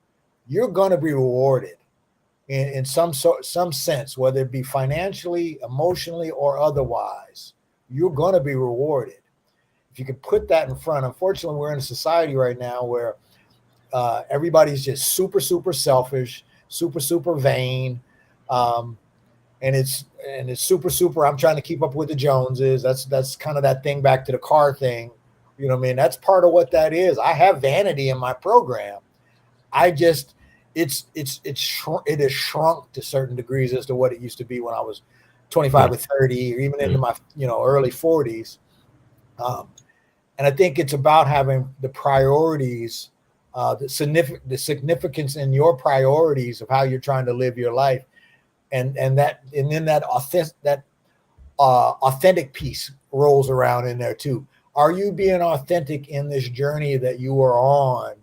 [SPEAKER 3] you're going to be rewarded in some sense, whether it be financially, emotionally, or otherwise. You're going to be rewarded if you can put that in front. Unfortunately, we're in a society right now where everybody's just super, super selfish, super, super vain, and it's super, super. I'm trying to keep up with the Joneses. That's kind of that thing back to the car thing. You know what I mean? That's part of what that is. I have vanity in my program. I just it has shrunk to certain degrees as to what it used to be when I was 25 or 30, or even into my early 40s. And I think it's about having the priorities, the significance in your priorities of how you're trying to live your life, and then that authentic piece rolls around in there too. Are you being authentic in this journey that you are on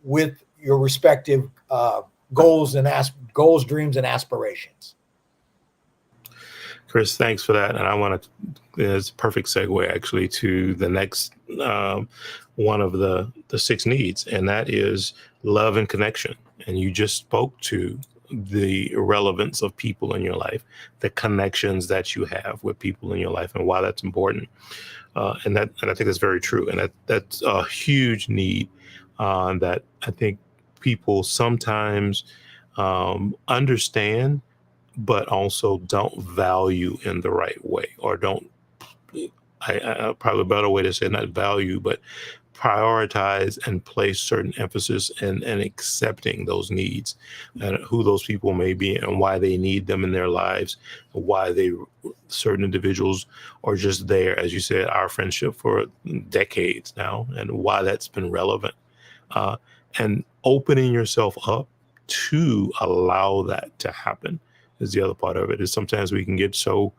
[SPEAKER 3] with your respective goals, dreams, and aspirations?
[SPEAKER 1] Chris, thanks for that. And I want to, it's a perfect segue actually to the next one of the 6 needs, and that is love and connection. And you just spoke to the relevance of people in your life, the connections that you have with people in your life, and why that's important. And I think that's very true. And that's a huge need that I think people sometimes understand, but also don't value in the right way, or don't, probably a better way to say not value, but prioritize and place certain emphasis in accepting those needs and who those people may be and why they need them in their lives, why certain individuals are just there, as you said, our friendship for decades now, and why that's been relevant, and opening yourself up to allow that to happen is the other part of it. Is sometimes we can get so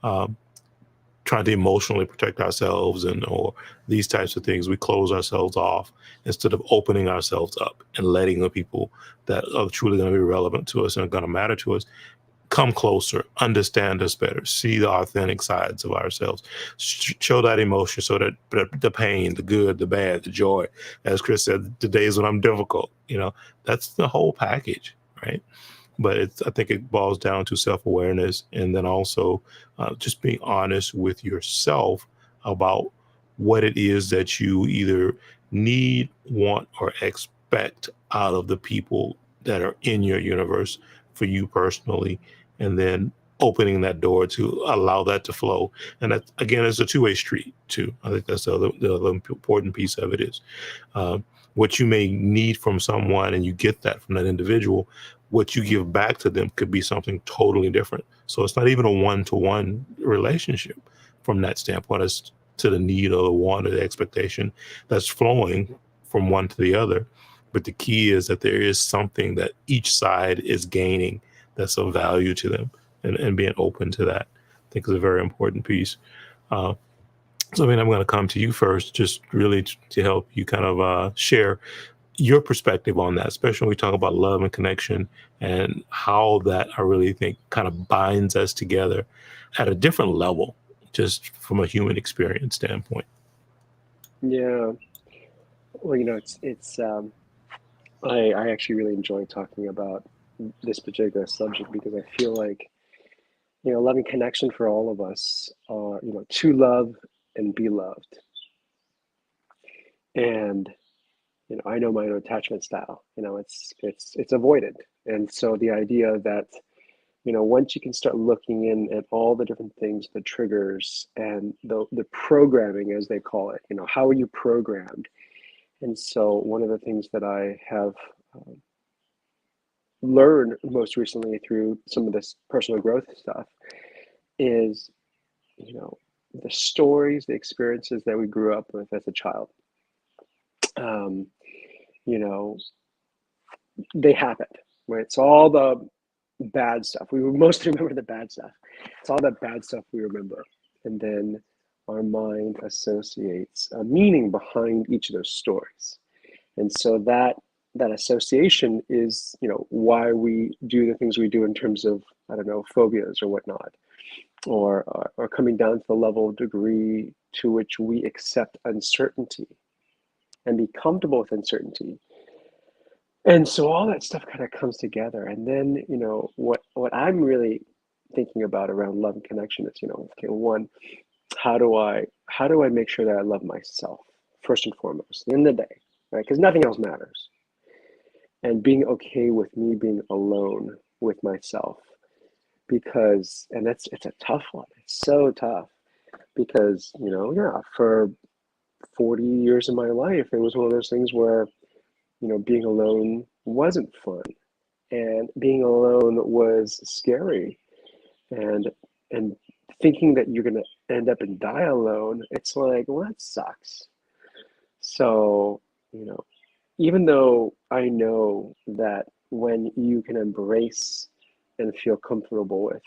[SPEAKER 1] trying to emotionally protect ourselves or these types of things, we close ourselves off instead of opening ourselves up and letting the people that are truly going to be relevant to us and are going to matter to us come closer, understand us better, see the authentic sides of ourselves, show that emotion, so that the pain, the good, the bad, the joy, as Chris said, the days when I'm difficult, that's the whole package, right? But I think it boils down to self-awareness, and then also just being honest with yourself about what it is that you either need, want, or expect out of the people that are in your universe for you personally, and then opening that door to allow that to flow. And that, again, is a two-way street too. I think that's the other important piece of it is what you may need from someone, and you get that from that individual. What you give back to them could be something totally different. So it's not even a one-to-one relationship from that standpoint as to the need or the want or the expectation that's flowing from one to the other. But the key is that there is something that each side is gaining that's of value to them, and being open to that, I think, is a very important piece. So, I'm going to come to you first, just really to help you kind of share your perspective on that, especially when we talk about love and connection, and how that, I really think, kind of binds us together at a different level, just from a human experience standpoint.
[SPEAKER 2] Yeah. Well, I actually really enjoy talking about this particular subject, because I feel like, loving connection for all of us are, to love and be loved. And, I know my own attachment style, it's avoided. And so the idea that, once you can start looking in at all the different things, the triggers and the programming, as they call it, how are you programmed? And so one of the things that I have learned most recently through some of this personal growth stuff is, the stories, the experiences that we grew up with as a child. You know, they happened, right? So all the bad stuff. We mostly remember the bad stuff. It's all that bad stuff we remember. And then our mind associates a meaning behind each of those stories. And so that association is, why we do the things we do in terms of, I don't know, phobias or whatnot, or coming down to the level of degree to which we accept uncertainty and be comfortable with uncertainty. And so all that stuff kind of comes together. And then, what I'm really thinking about around love and connection is, okay, one, how do I make sure that I love myself first and foremost, at the end of the day, right? Because nothing else matters. And being okay with me being alone with myself, because, and it's a tough one. It's so tough because, for 40 years of my life, it was one of those things where, being alone wasn't fun, and being alone was scary, and thinking that you're going to end up and die alone, it's like, well, that sucks. So, even though I know that when you can embrace and feel comfortable with,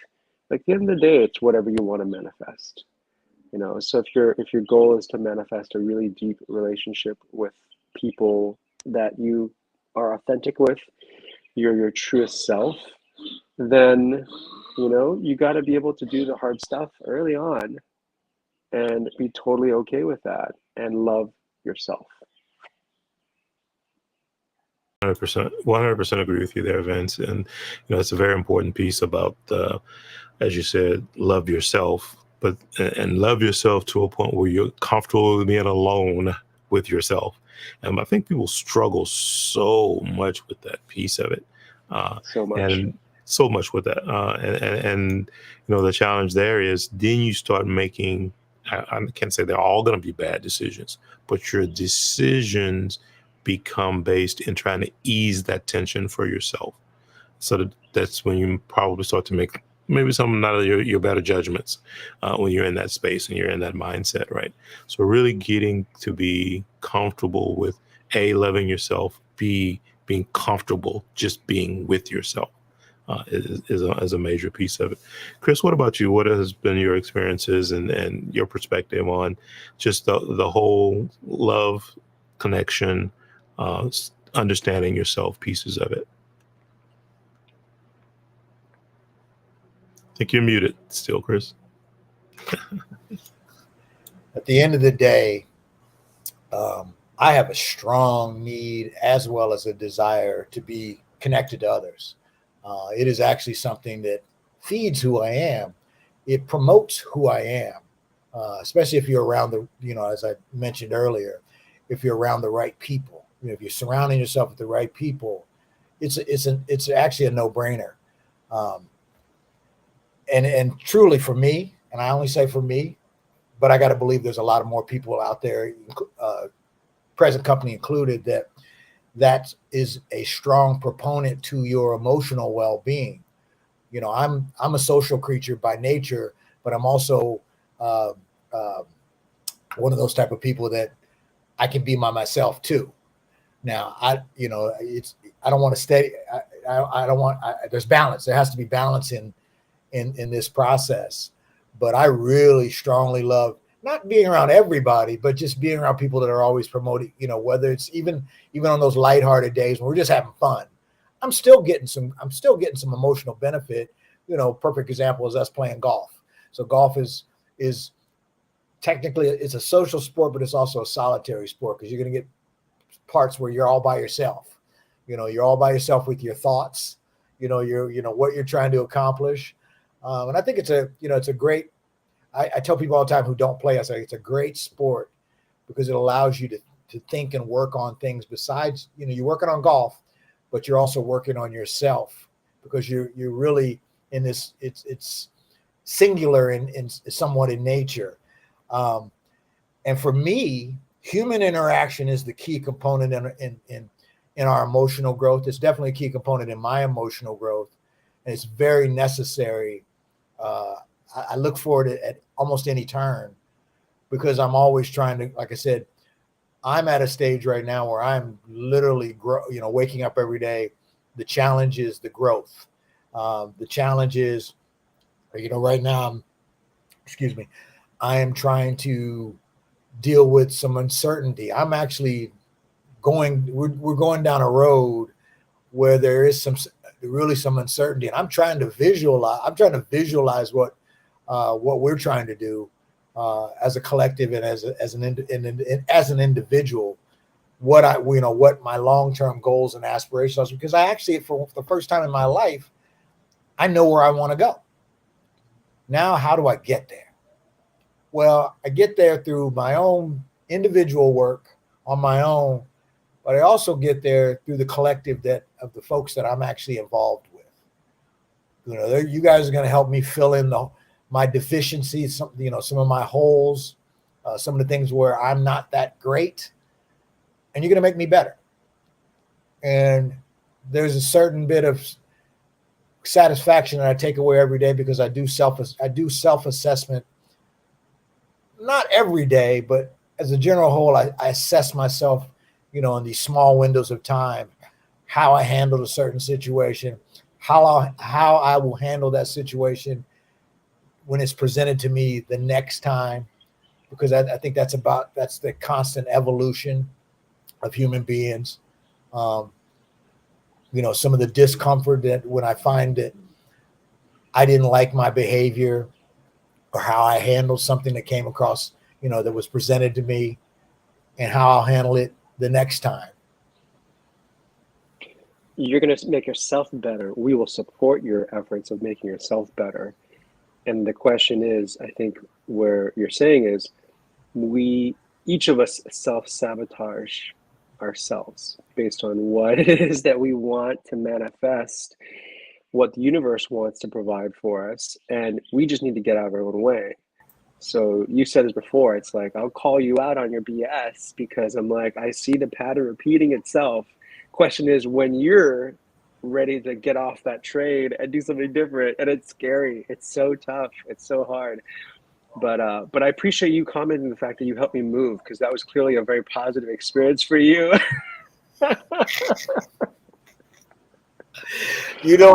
[SPEAKER 2] like, at the end of the day, it's whatever you want to manifest. So if your goal is to manifest a really deep relationship with people that you are authentic with, you're your truest self, then you got to be able to do the hard stuff early on and be totally okay with that and love yourself.
[SPEAKER 1] 100% agree with you there, Vince. And it's a very important piece about, as you said, love yourself, and love yourself to a point where you're comfortable being alone with yourself. And I think people struggle so much with that piece of it.
[SPEAKER 2] So much.
[SPEAKER 1] And so much with that. And the challenge there is then you start making, I can't say they're all going to be bad decisions, but your decisions become based in trying to ease that tension for yourself. So that's when you probably start to make maybe some out of your better judgments when you're in that space and you're in that mindset, right? So really getting to be comfortable with A, loving yourself, B, being comfortable just being with yourself is a major piece of it. Chris, what about you? What has been your experiences and your perspective on just the whole love, connection, understanding yourself pieces of it? I think you're muted still, Chris.
[SPEAKER 3] At the end of the day, I have a strong need as well as a desire to be connected to others. It is actually something that feeds who I am. It promotes who I am, especially if you're around as I mentioned earlier, if you're around the right people. If you're surrounding yourself with the right people, it's actually a no-brainer. And truly for me, and I only say for me, but I got to believe there's a lot of more people out there, present company included, that is a strong proponent to your emotional well-being. I'm a social creature by nature, but I'm also one of those type of people that I can be myself too. Now, I don't want to stay. I don't want. There's balance. There has to be balance in this process. But I really strongly love not being around everybody, but just being around people that are always promoting, whether it's even on those lighthearted days when we're just having fun. I'm still getting some emotional benefit. Perfect example is us playing golf. So golf is technically, it's a social sport, but it's also a solitary sport because you're going to get parts where you're all by yourself. You're all by yourself with your thoughts. You're what you're trying to accomplish. And I think it's a great, I tell people all the time who don't play, I say it's a great sport because it allows you to think and work on things besides, you're working on golf, but you're also working on yourself because you're really in this, it's singular in somewhat in nature. And for me, human interaction is the key component in our emotional growth. It's definitely a key component in my emotional growth. And it's very necessary. I look forward at almost any turn because I'm always trying to, like I said, I'm at a stage right now where I'm literally, waking up every day. The challenge is the growth. The challenge is, right now, I am trying to deal with some uncertainty. I'm actually we're going down a road where there is some uncertainty, and I'm trying to visualize what we're trying to do as a collective and as an individual, what my long-term goals and aspirations are, because I actually, for the first time in my life, I know where I want to go. Now, how do I get there? Well, I get there through my own individual work on my own, but I also get there through the collective of the folks that I'm actually involved with. You guys are going to help me fill in my deficiencies, some of my holes, some of the things where I'm not that great, and you're going to make me better. And there's a certain bit of satisfaction that I take away every day, because I do self-assessment, not every day, but as a general whole, I assess myself, in these small windows of time, how I handled a certain situation, how I will handle that situation when it's presented to me the next time, because I think that's the constant evolution of human beings. Some of the discomfort that when I find that I didn't like my behavior or how I handled something that came across, that was presented to me, and how I'll handle it the next time.
[SPEAKER 2] You're going to make yourself better. We will support your efforts of making yourself better. And the question is, I think where you're saying is, each of us self-sabotage ourselves based on what it is that we want to manifest, what the universe wants to provide for us, and we just need to get out of our own way. So you said this before, it's like, I'll call you out on your BS because I'm like, I see the pattern repeating itself. Question is, when you're ready to get off that train and do something different, and it's scary, it's so tough, it's so hard. But I appreciate you commenting the fact that you helped me move, because that was clearly a very positive experience for you.
[SPEAKER 3] I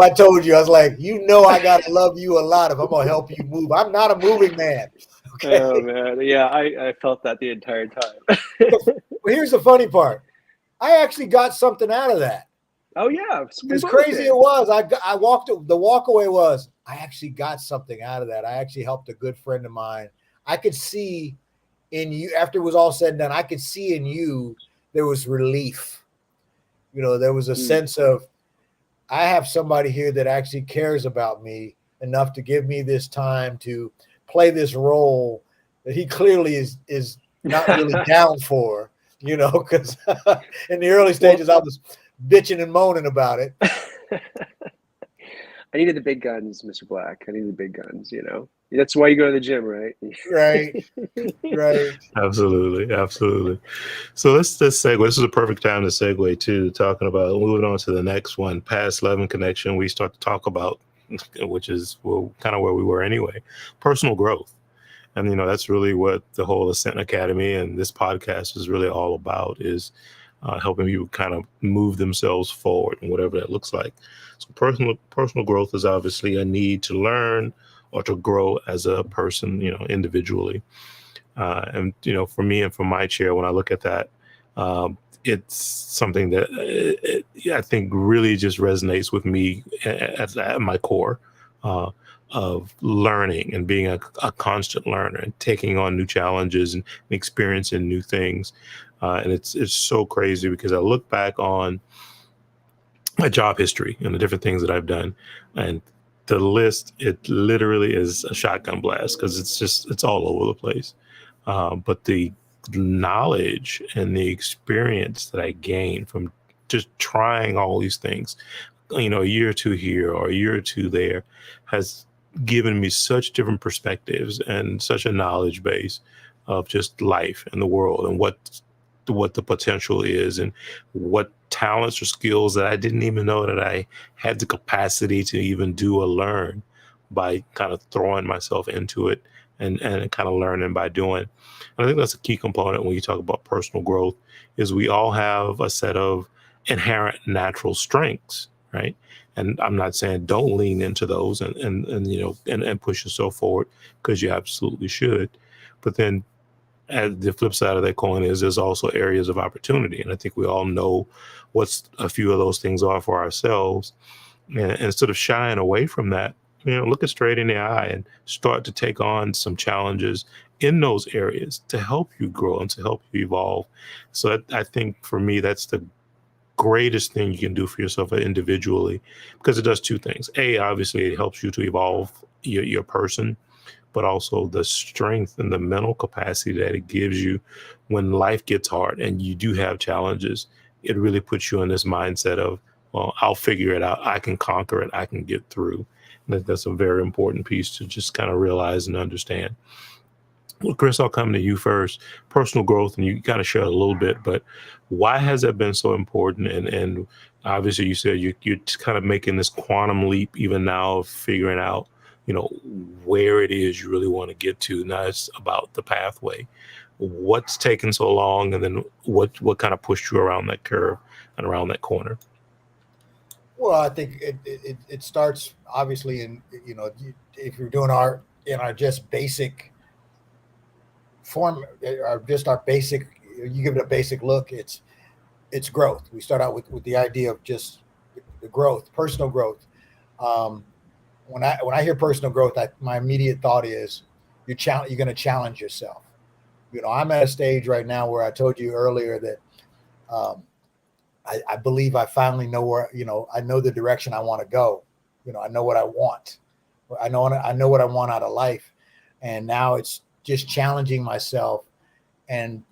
[SPEAKER 3] told you, I was like, I gotta love you a lot if I'm gonna help you move. I'm not a moving man. Okay.
[SPEAKER 2] Oh man, yeah, I felt that the entire time.
[SPEAKER 3] Well, here's the funny part. I actually got something out of that.
[SPEAKER 2] Oh yeah,
[SPEAKER 3] as crazy it was. I walked. The walkaway was, I actually got something out of that. I actually helped a good friend of mine. I could see in you, after it was all said and done, I could see in you there was relief. There was a sense of, I have somebody here that actually cares about me enough to give me this time to play this role that he clearly is not really down for, because in the early stages I was bitching and moaning about it.
[SPEAKER 2] I needed the big guns, Mr. Black. I needed the big guns, That's why you go to the gym, right?
[SPEAKER 3] Right.
[SPEAKER 1] Absolutely. So let's segue. This is a perfect time to segue to talking about, moving on to the next one, past love and connection. We start to talk about, which is kind of where we were anyway, personal growth. And, that's really what the whole ASCENT Academy and this podcast is really all about, is helping people kind of move themselves forward, and whatever that looks like. So personal growth is obviously a need to learn or to grow as a person, individually. And, for me and from my chair, when I look at that, it's something that I think really just resonates with me at my core, of learning and being a constant learner and taking on new challenges and experiencing new things. And it's so crazy, because I look back on my job history and the different things that I've done, and the list, it literally is a shotgun blast, because it's all over the place. But the knowledge and the experience that I gained from just trying all these things, a year or two here or a year or two there, has given me such different perspectives and such a knowledge base of just life and the world, and what the potential is, and what talents or skills that I didn't even know that I had the capacity to even do or learn, by kind of throwing myself into it and kind of learning by doing. And I think that's a key component when you talk about personal growth, is we all have a set of inherent natural strengths, right? And I'm not saying don't lean into those and you know, and push yourself forward, because you absolutely should. But then and the flip side of that coin is there's also areas of opportunity. And I think we all know what's a few of those things are for ourselves. And instead of shying away from that, you know, look it straight in the eye and start to take on some challenges in those areas to help you grow and to help you evolve. So I think for me, that's the greatest thing you can do for yourself individually, because it does two things. A, obviously, it helps you to evolve your person, but also the strength and the mental capacity that it gives you when life gets hard and you do have challenges. It really puts you in this mindset of, well, I'll figure it out. I can conquer it. I can get through. And that's a very important piece to just kind of realize and understand. Well, Chris, I'll come to you first. Personal growth, and you kind of share a little bit, but why has that been so important? And obviously, you said you're kind of making this quantum leap even now, of figuring out, you know, where it is you really want to get to. Now it's about the pathway. What's taken so long, and then what kind of pushed you around that curve and around that corner?
[SPEAKER 3] Well, I think it starts obviously in, you know, if you're doing our just basic form, or just our basic, you give it a basic look, it's growth. We start out with the idea of just the growth, personal growth. When I hear personal growth, my immediate thought is you're going to challenge yourself. You know, I'm at a stage right now where I told you earlier that I believe I finally know where, you know, I know the direction I want to go. You know, I know what I want. I know what I want out of life. And now it's just challenging myself and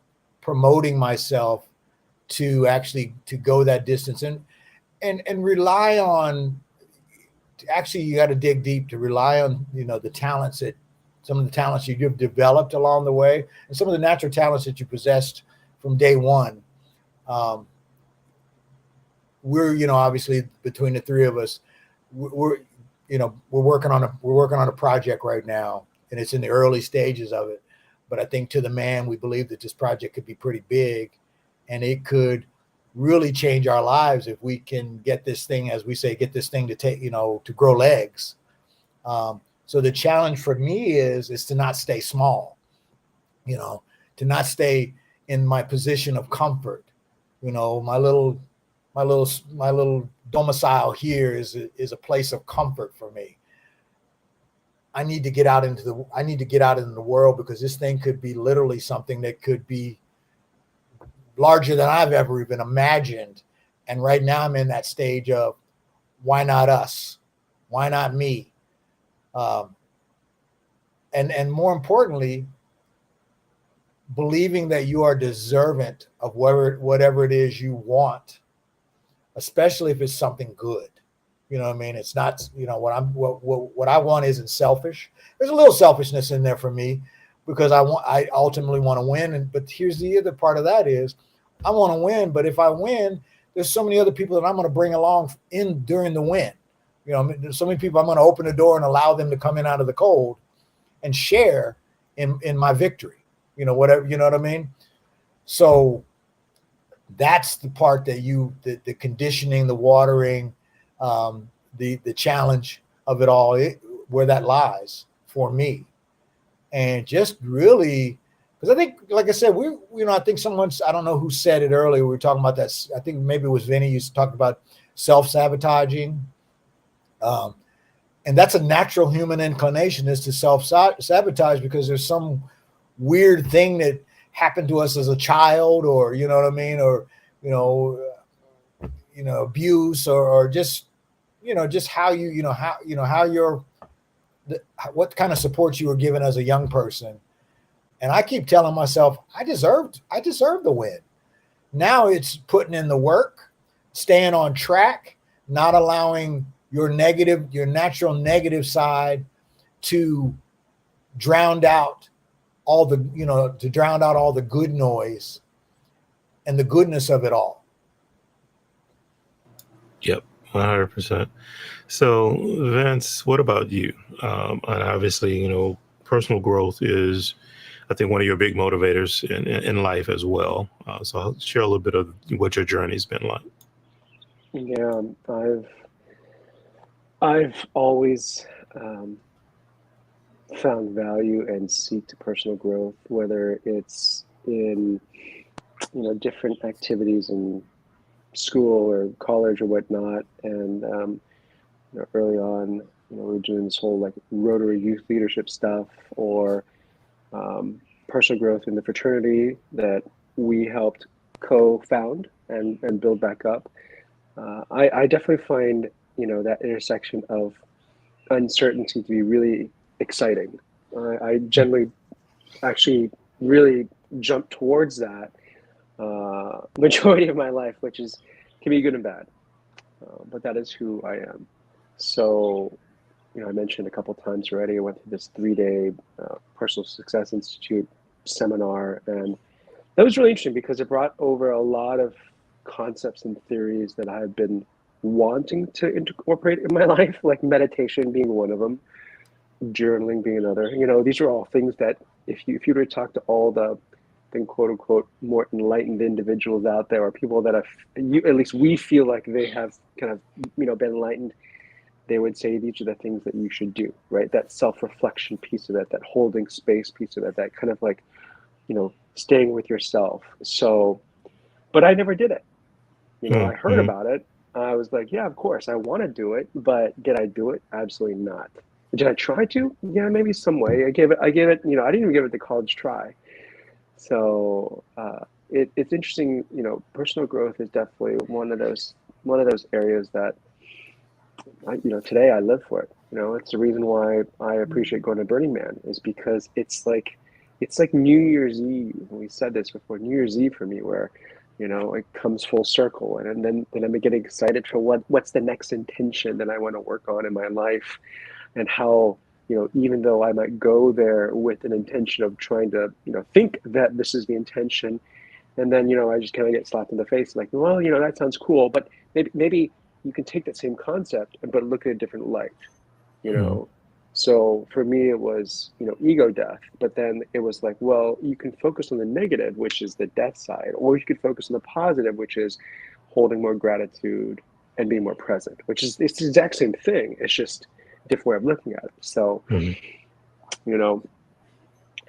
[SPEAKER 3] promoting myself to actually to go that distance and rely on, actually you got to dig deep to rely on, you know, some of the talents you've developed along the way, and some of the natural talents that you possessed from day one. We're, you know, obviously between the three of us, we're working on a project right now, and it's in the early stages of it. But I think to the man, we believe that this project could be pretty big, and it could really change our lives if we can get this thing, as we say, get this thing to take, you know, to grow legs. So the challenge for me is to not stay small, you know, to not stay in my position of comfort. You know, my little domicile here is a place of comfort for me. I need to get out into the world, because this thing could be literally something that could be larger than I've ever even imagined. And right now I'm in that stage of, why not us? Why not me? And more importantly, believing that you are deserving of whatever it is you want, especially if it's something good. You know what I mean? It's not, you know, what I want isn't selfish. There's a little selfishness in there for me, because I ultimately want to win. But here's the other part of that is, I want to win, but if I win, there's so many other people that I'm going to bring along during the win. You know, there's so many people I'm going to open the door and allow them to come in out of the cold and share in my victory. You know, whatever, you know what I mean? So that's the part that the conditioning, the watering, the challenge of it all, where that lies for me. And just really, because I think, like I said, I think I don't know who said it earlier. We were talking about that. I think maybe it was Vinny. You talked about self-sabotaging. And that's a natural human inclination, is to self-sabotage, because there's some weird thing that happened to us as a child, or, you know what I mean? Or, abuse, or just, just how what kind of support you were given as a young person. And I keep telling myself, I deserve the win. Now it's putting in the work, staying on track, not allowing your natural negative side to drown out all the good noise and the goodness of it all.
[SPEAKER 1] Yep, 100%. So, Vince, what about you? And obviously, personal growth is, I think, one of your big motivators in life as well. So I'll share a little bit of what your journey's been like.
[SPEAKER 2] Yeah, I've always found value and seeked personal growth, whether it's in different activities in school or college or whatnot. And early on, we were doing this whole like Rotary youth leadership stuff, or personal growth in the fraternity that we helped co-found and build back up. I definitely find that intersection of uncertainty to be really exciting. I generally actually really jump towards that majority of my life, which can be good and bad, but that is who I am. So, I mentioned a couple of times already, I went through this 3-day Personal Success Institute seminar, and that was really interesting because it brought over a lot of concepts and theories that I've been wanting to incorporate in my life, like meditation being one of them, journaling being another. These are all things that if you were to talk to all the quote unquote more enlightened individuals out there, or people that at least we feel like they have kind of been enlightened, they would say these are the things that you should do, right? That self-reflection piece of it, that holding space piece of it, that kind of like staying with yourself. So, but I never did it. I heard about it. I was like, yeah, of course I want to do it, but did I do it? Absolutely not. Did I try to? Yeah, maybe some way. I gave it, I didn't even give it the college try. So it's interesting. Personal growth is definitely one of those areas that today I live for it. It's the reason why I appreciate going to Burning Man, is because it's like New Year's Eve. We said this before, New Year's Eve for me, where it comes full circle, and then I'm getting excited for what's the next intention that I want to work on in my life, and how even though I might go there with an intention of trying to think that this is the intention, and then I just kind of get slapped in the face like, well, that sounds cool, but maybe you can take that same concept but look at a different light. So for me it was ego death, but then it was like, well, you can focus on the negative, which is the death side, or you could focus on the positive, which is holding more gratitude and being more present, which is it's the exact same thing. It's just a different way of looking at it. So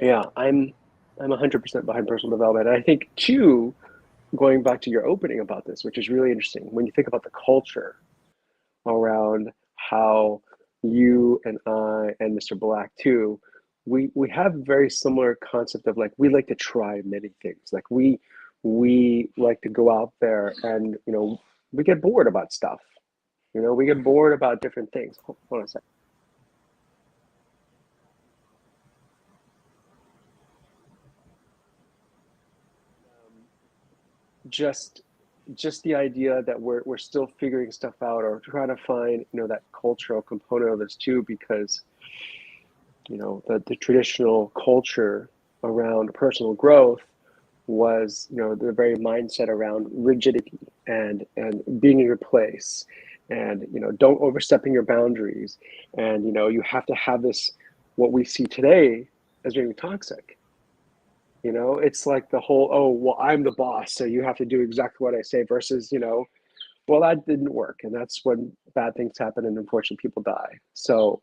[SPEAKER 2] yeah, I'm 100% behind personal development. And I think too, going back to your opening about this, which is really interesting, when you think about the culture around how you and I and Mr. Black too, we have very similar concept of like, we like to try many things. Like we like to go out there and we get bored about stuff. We get bored about different things. Hold on a second. Just the idea that we're still figuring stuff out, or trying to find that cultural component of this too, because the traditional culture around personal growth was the very mindset around rigidity and being in your place, and don't overstepping your boundaries, and you have to have this, what we see today as being toxic. It's like the whole, oh, well, I'm the boss, so you have to do exactly what I say, versus, well, that didn't work. And that's when bad things happen and unfortunately people die. So,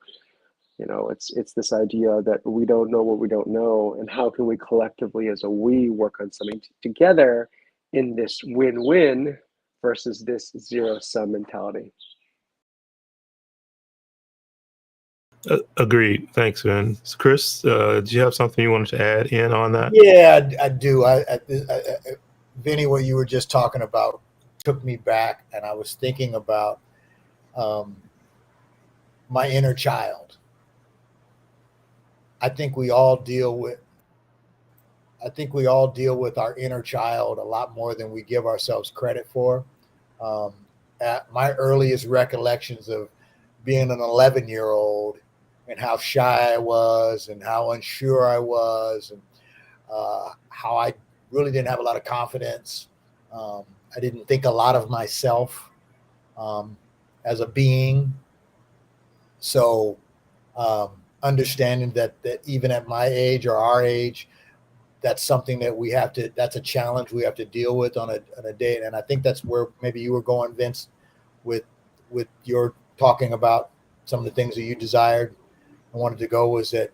[SPEAKER 2] it's this idea that we don't know what we don't know. And how can we collectively as a we work on something together in this win-win versus this zero-sum mentality.
[SPEAKER 1] Agreed. Thanks, man. So Chris, do you have something you wanted to add in on that?
[SPEAKER 3] Yeah, I do. Vinny, what you were just talking about took me back, and I was thinking about my inner child. I think we all deal with our inner child a lot more than we give ourselves credit for. At my earliest recollections of being an 11-year-old, and how shy I was, and how unsure I was, and how I really didn't have a lot of confidence. I didn't think a lot of myself as a being. So understanding that even at my age or our age, that's something that that's a challenge we have to deal with on a day. And I think that's where maybe you were going, Vince, with your talking about some of the things that you desired and wanted to go was that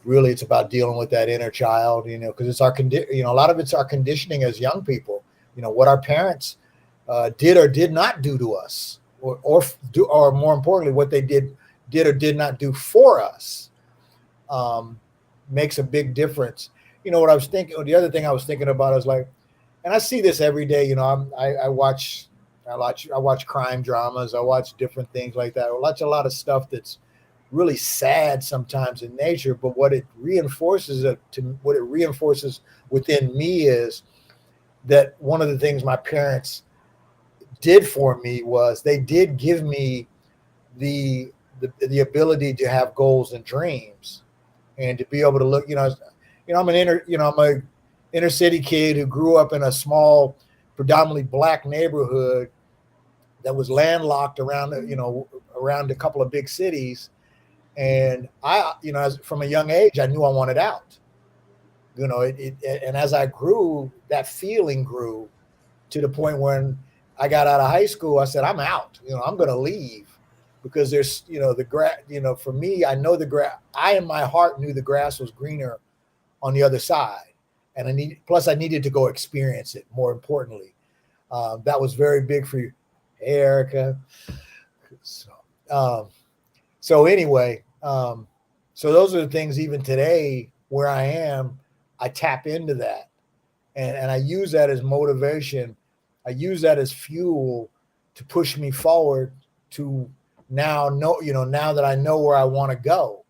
[SPEAKER 3] really it's about dealing with that inner child, because it's our a lot of it's our conditioning as young people, what our parents did or did not do to us, or more importantly, what they did or did not do for us, makes a big difference. What I was thinking, or the other thing I was thinking about is like, and I see this every day, I watch crime dramas, I watch different things like that. I watch a lot of stuff that's really sad sometimes in nature, but what it reinforces within me is that one of the things my parents did for me was they did give me the ability to have goals and dreams, and to be able to look, I'm a inner city kid who grew up in a small, predominantly Black neighborhood that was landlocked around a couple of big cities. And I, from a young age, I knew I wanted out, and as I grew, that feeling grew to the point when I got out of high school, I said, I'm out, I'm going to leave, because there's, the grass, for me, I know the grass, I in my heart knew the grass was greener on the other side. And I needed to go experience it. More importantly, that was very big for you, Erica. So anyway, so those are the things, even today where I am, I tap into that, and I use that as motivation. I use that as fuel to push me forward to now that I know where I want to go.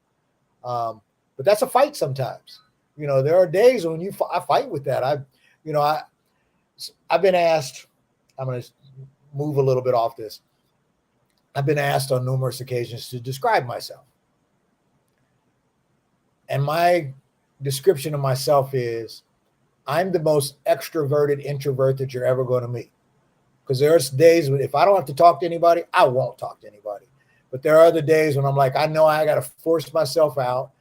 [SPEAKER 3] But that's a fight sometimes. There are days when I fight with that. I've been asked, I'm going to move a little bit off this. I've been asked on numerous occasions to describe myself. And my description of myself is, I'm the most extroverted introvert that you're ever going to meet. Because there's days when if I don't have to talk to anybody, I won't talk to anybody. But there are other days when I'm like, I know I got to force myself out.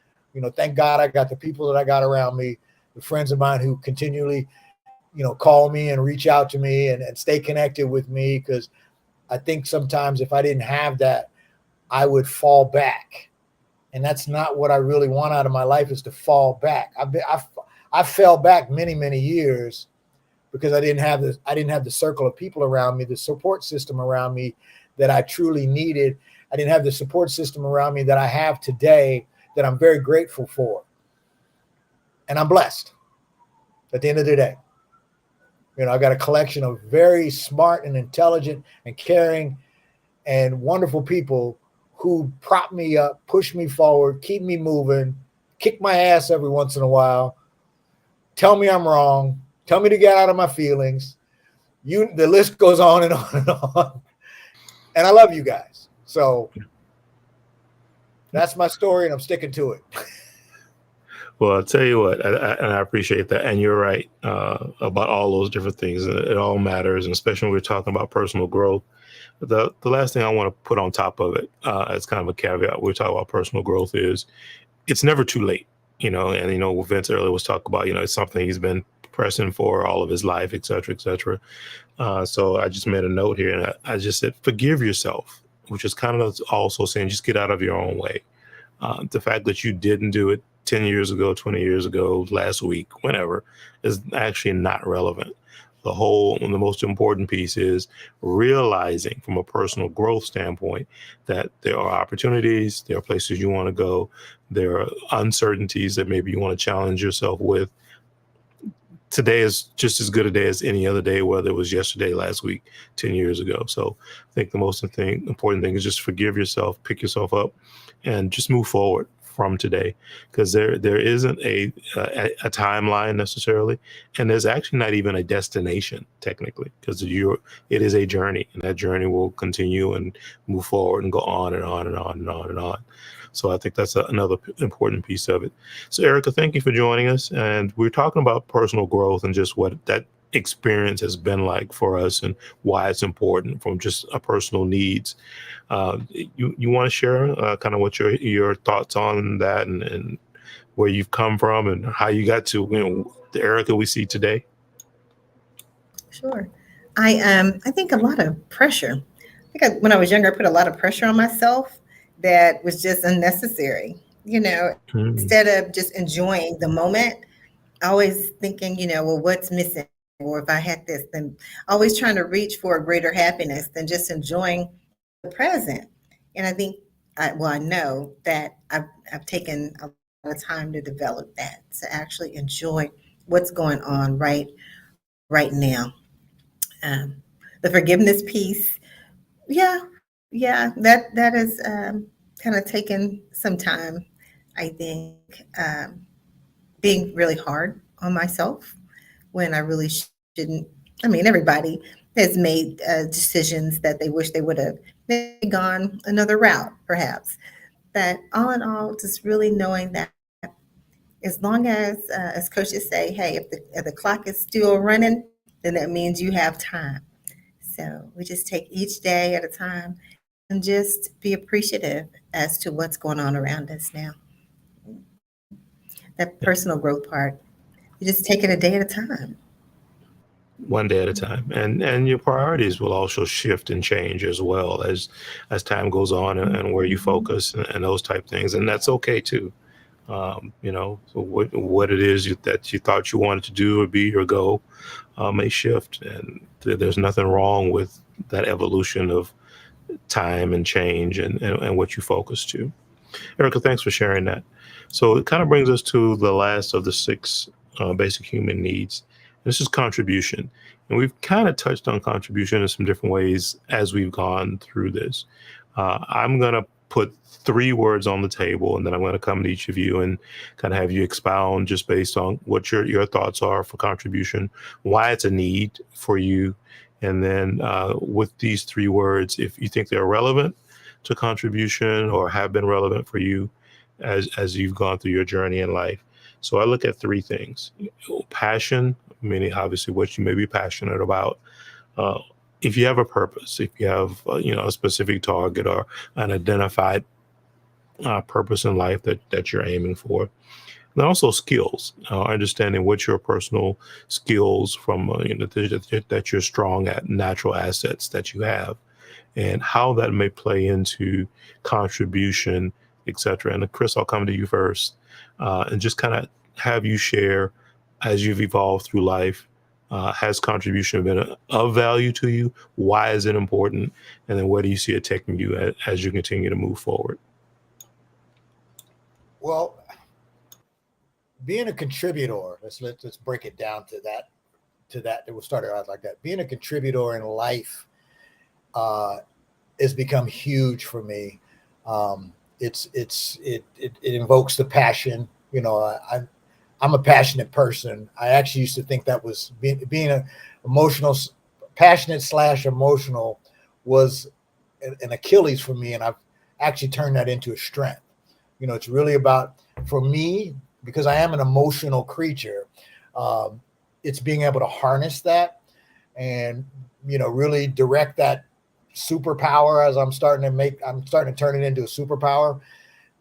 [SPEAKER 3] Thank God I got the people that I got around me, the friends of mine who continually, call me and reach out to me and stay connected with me. Because I think sometimes if I didn't have that, I would fall back. And that's not what I really want out of my life, is to fall back. I fell back many, many years because I didn't have the circle of people around me, the support system around me that I truly needed. I didn't have the support system around me that I have today, that I'm very grateful for. And I'm blessed at the end of the day. I got a collection of very smart and intelligent and caring and wonderful people who prop me up, push me forward, keep me moving, kick my ass every once in a while, tell me I'm wrong, tell me to get out of my feelings. The list goes on and on and on. And I love you guys. So that's my story, and I'm sticking to it.
[SPEAKER 1] Well, I'll tell you what, I appreciate that. And you're right about all those different things. It all matters, and especially when we're talking about personal growth. But the last thing I want to put on top of it, as kind of a caveat, we're talking about personal growth, is it's never too late, and, Vince earlier was talking about, it's something he's been pressing for all of his life, et cetera, et cetera. So I just made a note here, and I just said, forgive yourself, which is kind of also saying just get out of your own way. The fact that you didn't do it 10 years ago, 20 years ago, last week, whenever, is actually not relevant. The most important piece is realizing from a personal growth standpoint that there are opportunities, there are places you want to go, there are uncertainties that maybe you want to challenge yourself with. Today is just as good a day as any other day, whether it was yesterday, last week, 10 years ago. So I think the most important thing is just forgive yourself, pick yourself up, and just move forward from today, because there isn't a timeline necessarily, and there's actually not even a destination technically, because it is a journey, and that journey will continue and move forward and go on and on and on and on and on. So I think that's another important piece of it. So Erica, thank you for joining us, and we're talking about personal growth and just what that experience has been like for us and why it's important from just a personal needs. You want to share kind of what your thoughts on that and where you've come from and how you got to the Erica we see today?
[SPEAKER 4] Sure. I think a lot of pressure. When I was younger, I put a lot of pressure on myself, that was just unnecessary.
[SPEAKER 1] Mm.
[SPEAKER 4] Instead of just enjoying the moment, always thinking, well, what's missing? Or if I had this, then always trying to reach for a greater happiness than just enjoying the present. And I think, I know that I've taken a lot of time to develop that, to actually enjoy what's going on right now. The forgiveness piece, yeah, yeah, that is kind of taken some time. I think being really hard on myself when I really shouldn't. I mean, everybody has made decisions that they wish they would have maybe gone another route, perhaps. But all in all, just really knowing that as long as coaches say, hey, if the clock is still running, then that means you have time. So we just take each day at a time and just be appreciative as to what's going on around us now. That
[SPEAKER 1] Yeah.
[SPEAKER 4] personal growth part, you just take it a day at a time.
[SPEAKER 1] One day at a time, and your priorities will also shift and change as well as time goes on, and where you focus, and those type things, and that's okay too. So what it is that you thought you wanted to do or be or go may shift, and there's nothing wrong with that evolution of time and change, and what you focus to. Erica, thanks for sharing that. So it kind of brings us to the last of the six basic human needs. This is contribution. And we've kind of touched on contribution in some different ways as we've gone through this. I'm going to put three words on the table, and then I'm going to come to each of you and kind of have you expound just based on what your thoughts are for contribution, why it's a need for you. And then with these three words, if you think they're relevant to contribution or have been relevant for you as you've gone through your journey in life. So I look at three things: passion, meaning obviously what you may be passionate about. Uh, if you have a purpose, if you have a specific target or an identified purpose in life that you're aiming for. And also skills, understanding what your personal skills from that you're strong at, natural assets that you have, and how that may play into contribution, etc. And Chris, I'll come to you first, and just kind of have you share as you've evolved through life. Has contribution been of value to you? Why is it important? And then where do you see it taking you as you continue to move forward?
[SPEAKER 3] Well, being a contributor, let's break it down to that. We'll start it out like that. Being a contributor in life has become huge for me. It invokes the passion. I'm a passionate person. I actually used to think that was being a passionate / emotional was an Achilles for me, and I've actually turned that into a strength. It's really about, for me, because I am an emotional creature, it's being able to harness that and really direct that superpower as I'm starting to turn it into a superpower,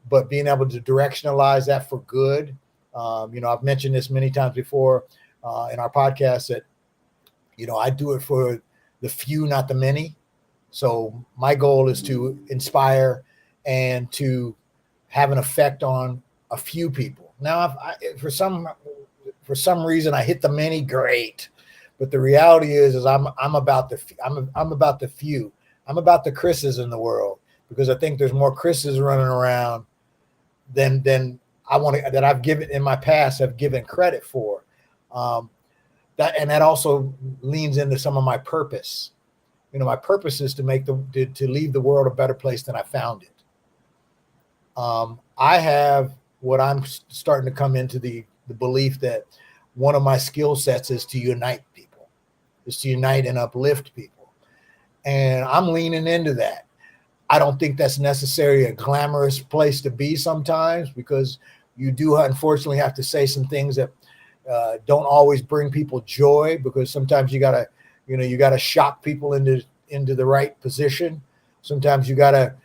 [SPEAKER 3] but being able to directionalize that for good. I've mentioned this many times before in our podcast that, I do it for the few, not the many. So my goal is to inspire and to have an effect on a few people. Now, if for some reason I hit the many, great. But the reality is I'm about the few. I'm about the Chris's in the world, because I think there's more Chris's running around than that I've given in my past. I've given credit for that also leans into some of my purpose. My purpose is to leave the world a better place than I found it. I have what I'm starting to come into the belief that one of my skill sets is to unite people, is to unite and uplift people. And I'm leaning into that. I don't think that's necessarily a glamorous place to be sometimes, because you do unfortunately have to say some things that don't always bring people joy, because sometimes you gotta shock people into the right position. Sometimes you gotta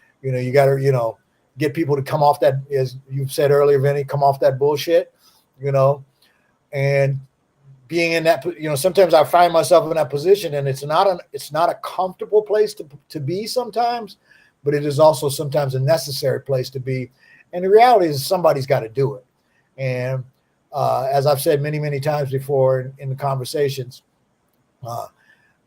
[SPEAKER 3] get people to come off that, as you've said earlier, Vinny, come off that bullshit, and being in that, sometimes I find myself in that position, and it's not a comfortable place to be sometimes, but it is also sometimes a necessary place to be. And the reality is somebody's got to do it. And as I've said many, many times before in the conversations,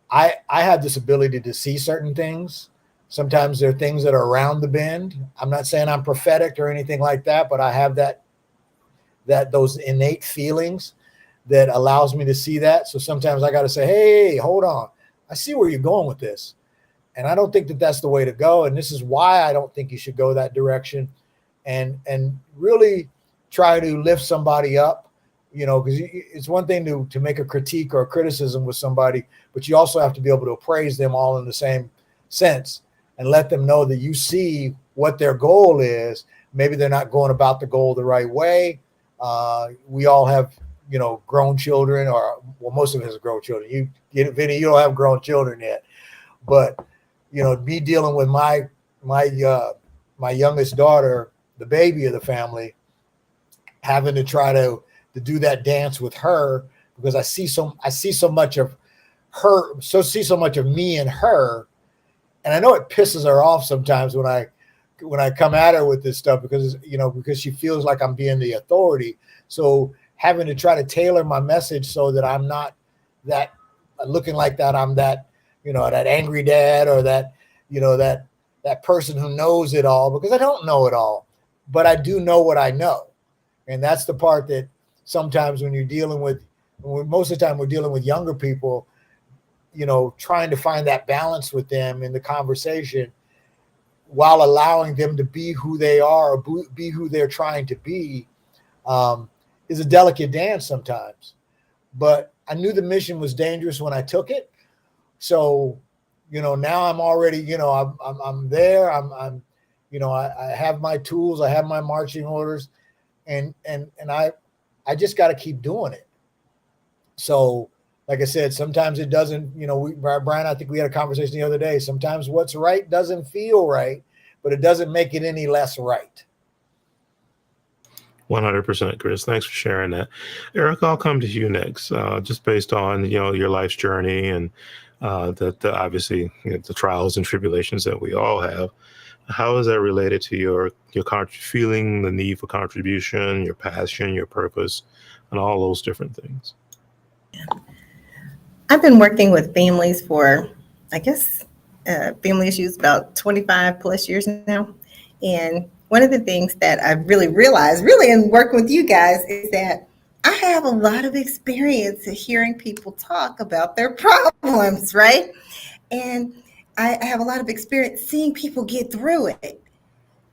[SPEAKER 3] I have this ability to see certain things. Sometimes there are things that are around the bend. I'm not saying I'm prophetic or anything like that, but I have those innate feelings that allows me to see that. So sometimes I got to say, hey, hold on. I see where you're going with this. And I don't think that that's the way to go. And this is why I don't think you should go that direction. And really try to lift somebody up, because it's one thing to make a critique or a criticism with somebody, but you also have to be able to appraise them all in the same sense and let them know that you see what their goal is. Maybe they're not going about the goal the right way. We all have, grown children, or most of us have grown children. Vinny, you don't have grown children yet, but me dealing with my youngest daughter, the baby of the family, having to try to do that dance with her because I see so much of her, see so much of me in her, and I know it pisses her off sometimes when I come at her with this stuff because she feels like I'm being the authority. So having to try to tailor my message so that I'm not that looking like that I'm that that angry dad or that that person who knows it all, because I don't know it all, but I do know what I know. And that's the part that sometimes when you're dealing with, most of the time we're dealing with younger people, trying to find that balance with them in the conversation while allowing them to be who they are or be who they're trying to be, is a delicate dance sometimes. But I knew the mission was dangerous when I took it. So, now I'm already, I'm there. I'm I have my tools, I have my marching orders, and I just got to keep doing it. So, like I said, sometimes it doesn't, Brian, I think we had a conversation the other day. Sometimes what's right doesn't feel right, but it doesn't make it any less right.
[SPEAKER 1] 100%, Chris. Thanks for sharing that. Eric, I'll come to you next. Just based on your life's journey and obviously the trials and tribulations that we all have. How is that related to your feeling the need for contribution, your passion, your purpose, and all those different things?
[SPEAKER 4] I've been working with families for, I guess, family issues about 25 plus years now. And one of the things that I've really realized, really in working with you guys, is that I have a lot of experience hearing people talk about their problems, right? And I have a lot of experience seeing people get through it.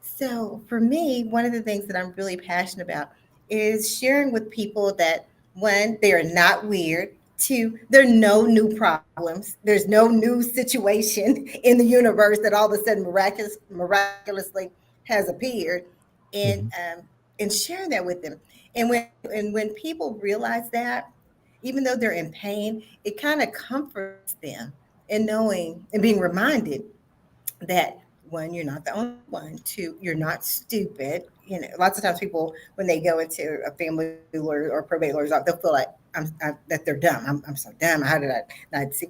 [SPEAKER 4] So for me, one of the things that I'm really passionate about is sharing with people that, one, they are not weird. Two, there are no new problems. There's no new situation in the universe that all of a sudden miraculously has appeared, and sharing that with them. And when people realize that, even though they're in pain, it kind of comforts them in knowing and being reminded that, one, you're not the only one. Two, you're not stupid. Lots of times people, when they go into a family lawyer or probate lawyer's office, they'll feel like that they're dumb. I'm so dumb. How did I not see?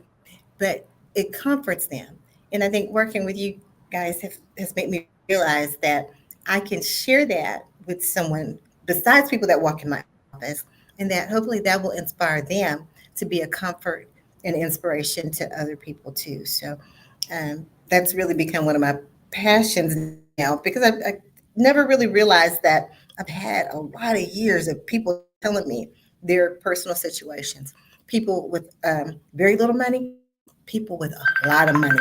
[SPEAKER 4] But it comforts them. And I think working with you guys has made me realize that I can share that with someone besides people that walk in my office, and that hopefully that will inspire them to be a comfort and inspiration to other people too. So that's really become one of my passions now, because I never really realized that I've had a lot of years of people telling me their personal situations. People with very little money, people with a lot of money.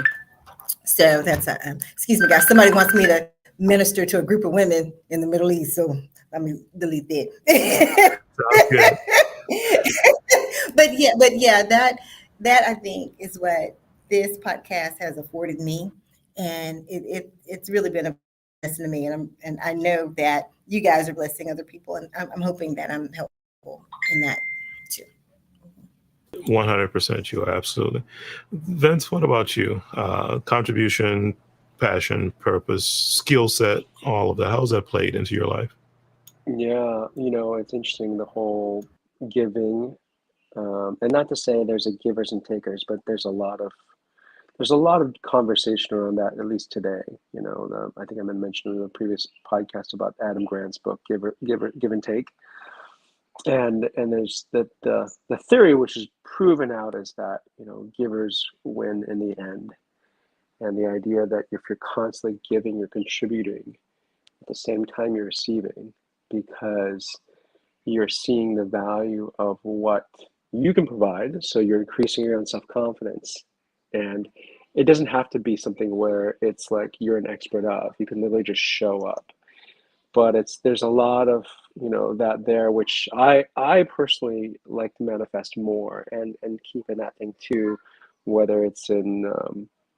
[SPEAKER 4] So that's excuse me, guys. Somebody wants me to minister to a group of women in the Middle East, so let me delete that.
[SPEAKER 1] Sounds good.
[SPEAKER 4] but yeah, that I think is what this podcast has afforded me, and it's really been a blessing to me, and I know that you guys are blessing other people, and I'm hoping that I'm helpful in that too.
[SPEAKER 1] 100%, you are absolutely. Vince, what about you? Contribution, passion, purpose, skill set, all of that. How's that played into your life?
[SPEAKER 2] Yeah, it's interesting, the whole giving, and not to say there's a givers and takers, but there's a lot there's a lot of conversation around that, at least today. I think I mentioned in a previous podcast about Adam Grant's book, Give and Take. And there's the theory, which is proven out, is that givers win in the end, and the idea that if you're constantly giving, you're contributing at the same time you're receiving, because you're seeing the value of what you can provide, so you're increasing your own self-confidence. And it doesn't have to be something where it's like you're an expert of. You can literally just show up. But there's a lot of that there, which I personally like to manifest more and keep in that thing too, whether it's in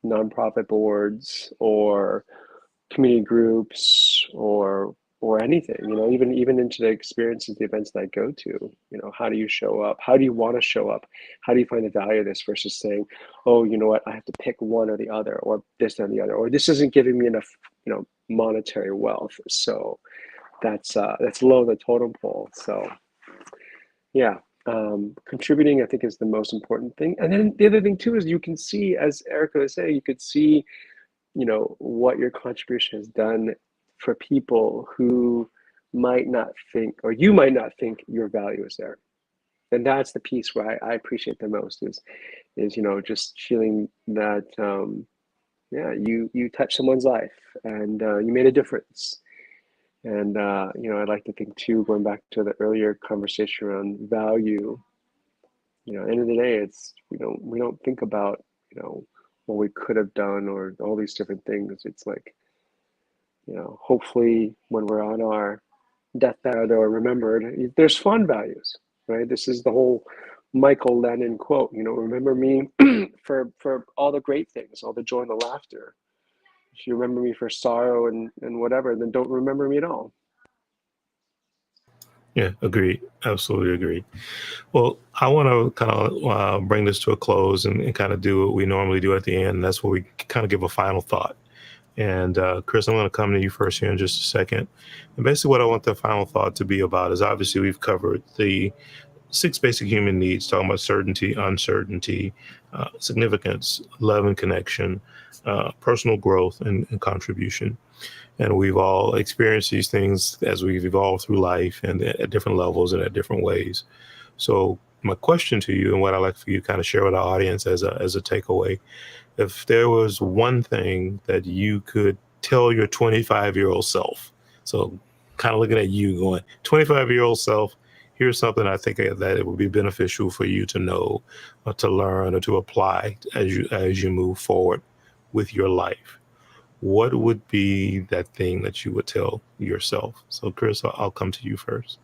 [SPEAKER 2] nonprofit boards or community groups or anything, even into the experiences, the events that I go to. How do you show up? How do you want to show up? How do you find the value of this versus saying, oh, you know what, I have to pick one or the other, or this and the other, or this isn't giving me enough monetary wealth, so that's low on the totem pole. So yeah, contributing, I think, is the most important thing. And then the other thing too is you can see, as Erica was saying, you could see what your contribution has done for people who might not think, or you might not think, your value is there. And that's the piece where I appreciate the most is just feeling that you touched someone's life and you made a difference. And I'd like to think too, going back to the earlier conversation around value, end of the day, it's we don't think about what we could have done or all these different things. It's like, hopefully when we're on our deathbed or remembered, there's fun values, right? This is the whole Michael Lennon quote, remember me for all the great things, all the joy and the laughter. If you remember me for sorrow and whatever, then don't remember me at all.
[SPEAKER 1] Yeah, agreed. Absolutely agreed. Well, I want to kind of bring this to a close and kind of do what we normally do at the end. That's where we kind of give a final thought. And Chris, I'm going to come to you first here in just a second. And basically what I want the final thought to be about is, obviously we've covered the 6 basic human needs, talking about certainty, uncertainty, significance, love and connection, personal growth and contribution. And we've all experienced these things as we've evolved through life and at different levels and at different ways. So my question to you, and what I'd like for you to kind of share with our audience as a takeaway, if there was one thing that you could tell your 25-year-old self, so kind of looking at you going, 25-year-old self, here's something I think that it would be beneficial for you to know, or to learn, or to apply as you move forward with your life, what would be that thing that you would tell yourself? So Chris, I'll come to you first.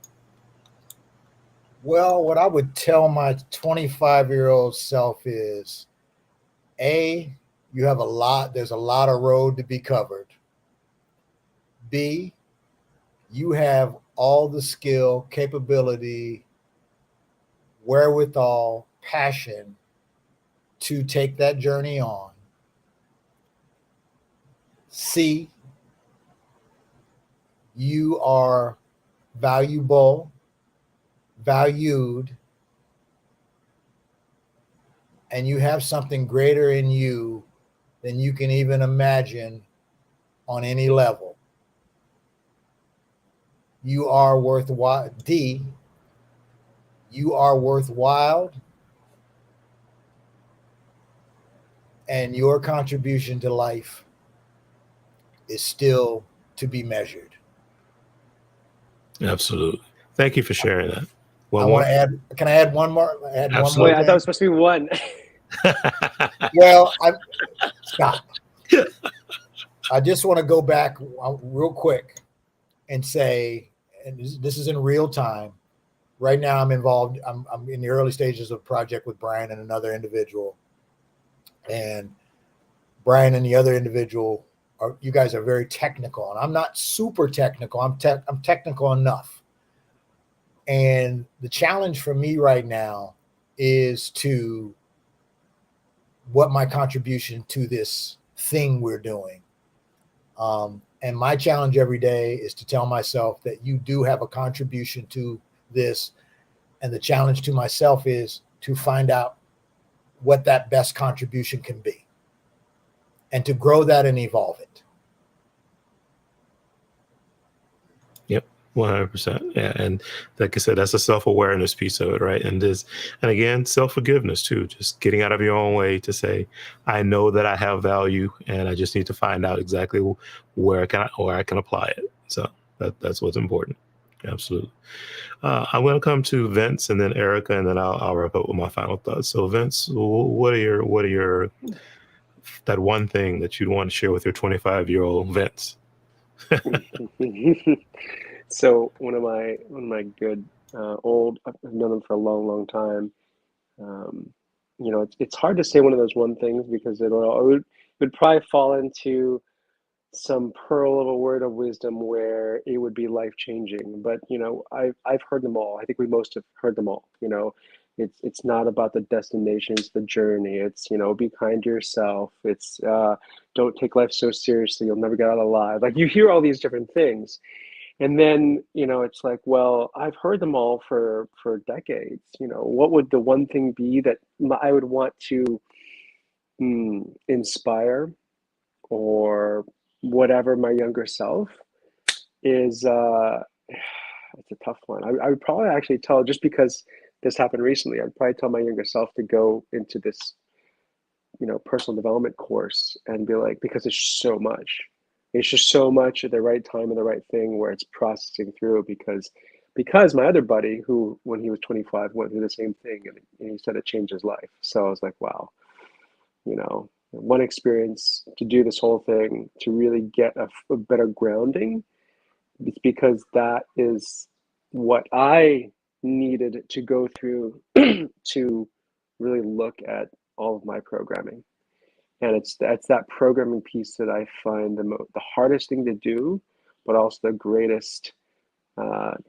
[SPEAKER 3] Well, what I would tell my 25-year-old self is, A, there's a lot of road to be covered. B, you have all the skill, capability, wherewithal, passion to take that journey on. C, you are valuable, valued, and you have something greater in you than you can even imagine on any level. You are worthwhile. D, you are worthwhile, and your contribution to life is still to be measured.
[SPEAKER 1] Absolutely. Thank you for sharing that.
[SPEAKER 3] Well, I want to add, can I add one more?
[SPEAKER 1] Absolutely.
[SPEAKER 2] One more. I thought it was supposed to be one.
[SPEAKER 3] Well, stop. I just want to go back real quick and say, and this is in real time. Right now I'm involved. I'm in the early stages of a project with Brian and another individual. And Brian and the other individual, you guys are very technical, and I'm not super technical. I'm technical enough. And the challenge for me right now is what my contribution to this thing we're doing. And my challenge every day is to tell myself that you do have a contribution to this. And the challenge to myself is to find out what that best contribution can be. and to grow that and evolve it.
[SPEAKER 1] Yep, 100%. Yeah, and like I said, that's a self-awareness piece of it, right? And again, self-forgiveness too. Just getting out of your own way to say, I know that I have value, and I just need to find out exactly where I can apply it. So that's what's important. Absolutely. I'm going to come to Vince and then Erica, and then I'll wrap up with my final thoughts. So, Vince, what are your that one thing that you'd want to share with your 25-year-old Vince?
[SPEAKER 2] So one of my good old, I've known them for a long time. It's hard to say one of those one things because it would probably fall into some pearl of a word of wisdom where it would be life changing. But I've heard them all. I think we most have heard them all. It's not about the destination, it's the journey. It's be kind to yourself. It's don't take life so seriously, you'll never get out alive. Like, you hear all these different things, and then it's like, well, I've heard them all for decades. What would the one thing be that I would want to inspire or whatever my younger self is? It's a tough one. I would probably actually tell, just because this happened recently, I'd probably tell my younger self to go into this personal development course and be like, because it's just so much at the right time and the right thing where it's processing through, because my other buddy, who when he was 25 went through the same thing, and he said it changed his life. So I was like, wow, one experience to do this whole thing, to really get a better grounding. It's because that is what I needed to go through to really look at all of my programming. And it's that programming piece that I find the hardest thing to do, but also the greatest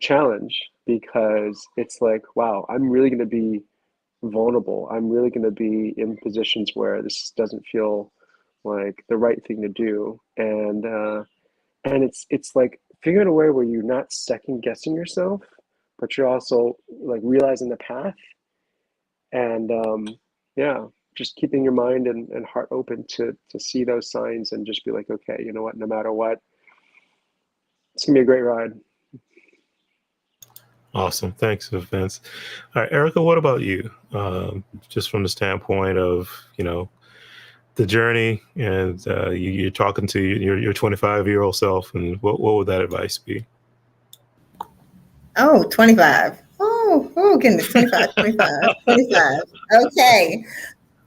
[SPEAKER 2] challenge, because it's like, wow, I'm really going to be vulnerable. I'm really going to be in positions where this doesn't feel like the right thing to do, and it's like figuring a way where you're not second guessing yourself, but you're also like realizing the path, and yeah, just keeping your mind and heart open to see those signs, and just be like, okay, you know what, no matter what, it's gonna be a great ride.
[SPEAKER 1] Awesome. Thanks, Vince. All right, Erica, what about you? Just from the standpoint of, the journey, and you're talking to your 25-year-old self, and what would that advice be?
[SPEAKER 4] Oh, 25. Oh, goodness, 25.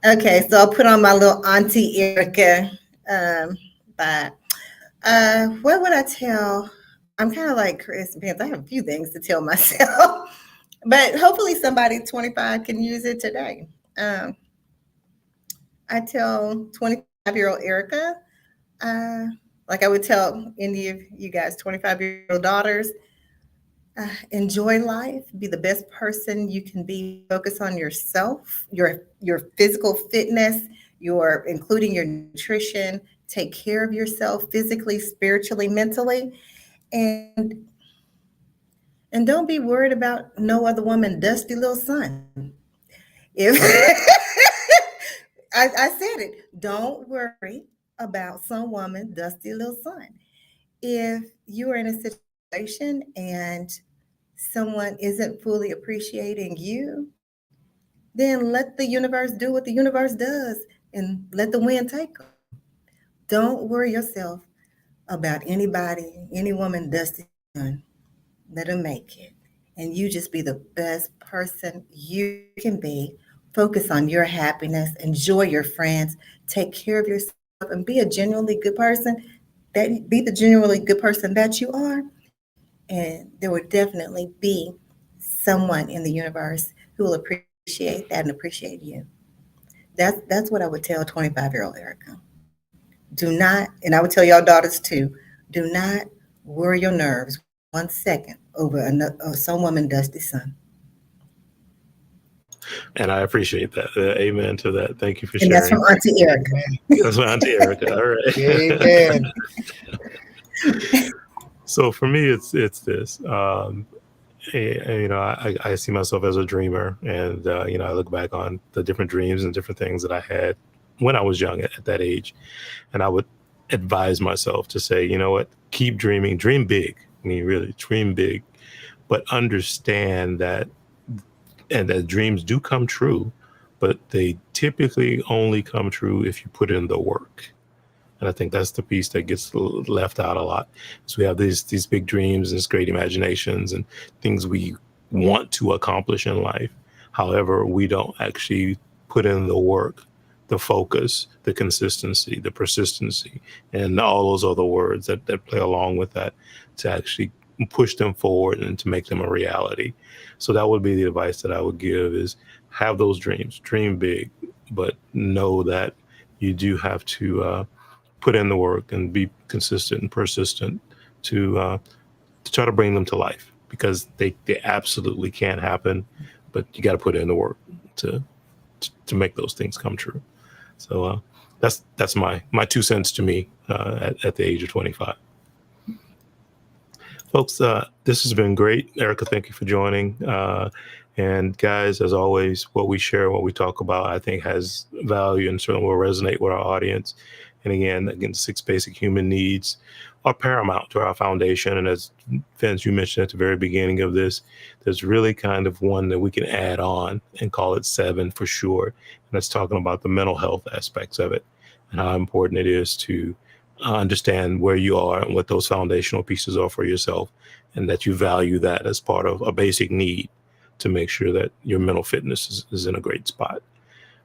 [SPEAKER 4] Okay, so I'll put on my little Auntie Erica vibe. What would I tell? I'm kind of like Chris Vince. I have a few things to tell myself, but hopefully somebody 25 can use it today. I tell 25-year-old Erica, like I would tell any of you guys, 25-year-old daughters, enjoy life, be the best person you can be, focus on yourself, your physical fitness, including your nutrition, take care of yourself physically, spiritually, mentally, and don't be worried about no other woman, dusty little son. If I said it, don't worry about some woman, dusty little son. If you are in a situation and someone isn't fully appreciating you, then let the universe do what the universe does and let the wind take them. Don't worry yourself about anybody, any woman, dusty son. Let them make it. And you just be the best person you can be. Focus on your happiness, enjoy your friends, take care of yourself, and be a genuinely good person. Be the genuinely good person that you are. And there will definitely be someone in the universe who will appreciate that and appreciate you. That's what I would tell 25-year-old Erica. Do not, and I would tell y'all daughters too, do not worry your nerves 1 second over some woman dusty son.
[SPEAKER 1] And I appreciate that. Amen to that. Thank you for
[SPEAKER 4] And
[SPEAKER 1] sharing.
[SPEAKER 4] that's from Auntie Erica.
[SPEAKER 1] That's my Auntie Erica. All right.
[SPEAKER 3] Amen.
[SPEAKER 1] So for me, it's this. I see myself as a dreamer, and I look back on the different dreams and different things that I had when I was young at that age. And I would advise myself to say, you know what, keep dreaming, dream big. I mean, really dream big, but understand that, and that dreams do come true, but they typically only come true if you put in the work. And I think that's the piece that gets left out a lot. So we have these big dreams and these great imaginations and things we want to accomplish in life. However, we don't actually put in the work, the focus, the consistency, the persistency, and all those other words that play along with that to actually push them forward and to make them a reality. So that would be the advice that I would give, is have those dreams, dream big, but know that you do have to put in the work and be consistent and persistent to try to bring them to life, because they absolutely can happen, but you got to put in the work to make those things come true. So that's my 2 cents to me at the age of 25. Folks, this has been great. Erica, thank you for joining. And guys, as always, what we share, what we talk about, I think has value and certainly will resonate with our audience. And again, 6 basic human needs are paramount to our foundation. And as Vince, you mentioned at the very beginning of this, there's really kind of one that we can add on and call it 7 for sure. And that's talking about the mental health aspects of it and how important it is to understand where you are and what those foundational pieces are for yourself, and that you value that as part of a basic need to make sure that your mental fitness is in a great spot.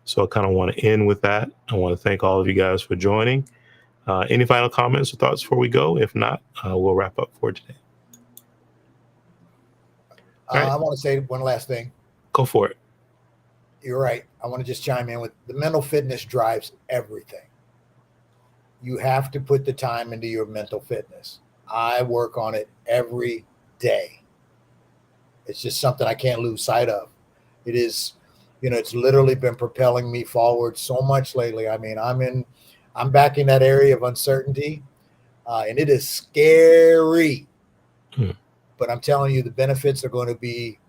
[SPEAKER 1] So I kind of want to end with that. I want to thank all of you guys for joining. Any final comments or thoughts before we go? If not, we'll wrap up for today.
[SPEAKER 3] Right. I want to say one last thing.
[SPEAKER 1] Go for it.
[SPEAKER 3] You're right. I want to just chime in with the mental fitness drives everything. You have to put the time into your mental fitness. I work on it every day. It's just something I can't lose sight of. It is, it's literally been propelling me forward so much lately. I mean, I'm back in that area of uncertainty, and it is scary. But I'm telling you, the benefits are going to be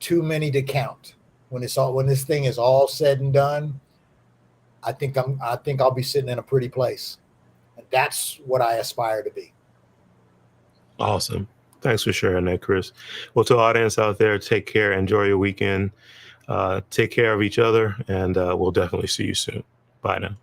[SPEAKER 3] too many to count. When this thing is all said and done, I think I'll be sitting in a pretty place. And that's what I aspire to be.
[SPEAKER 1] Awesome. Thanks for sharing that, Chris. Well, to the audience out there, take care. Enjoy your weekend. Take care of each other, and we'll definitely see you soon. Bye now.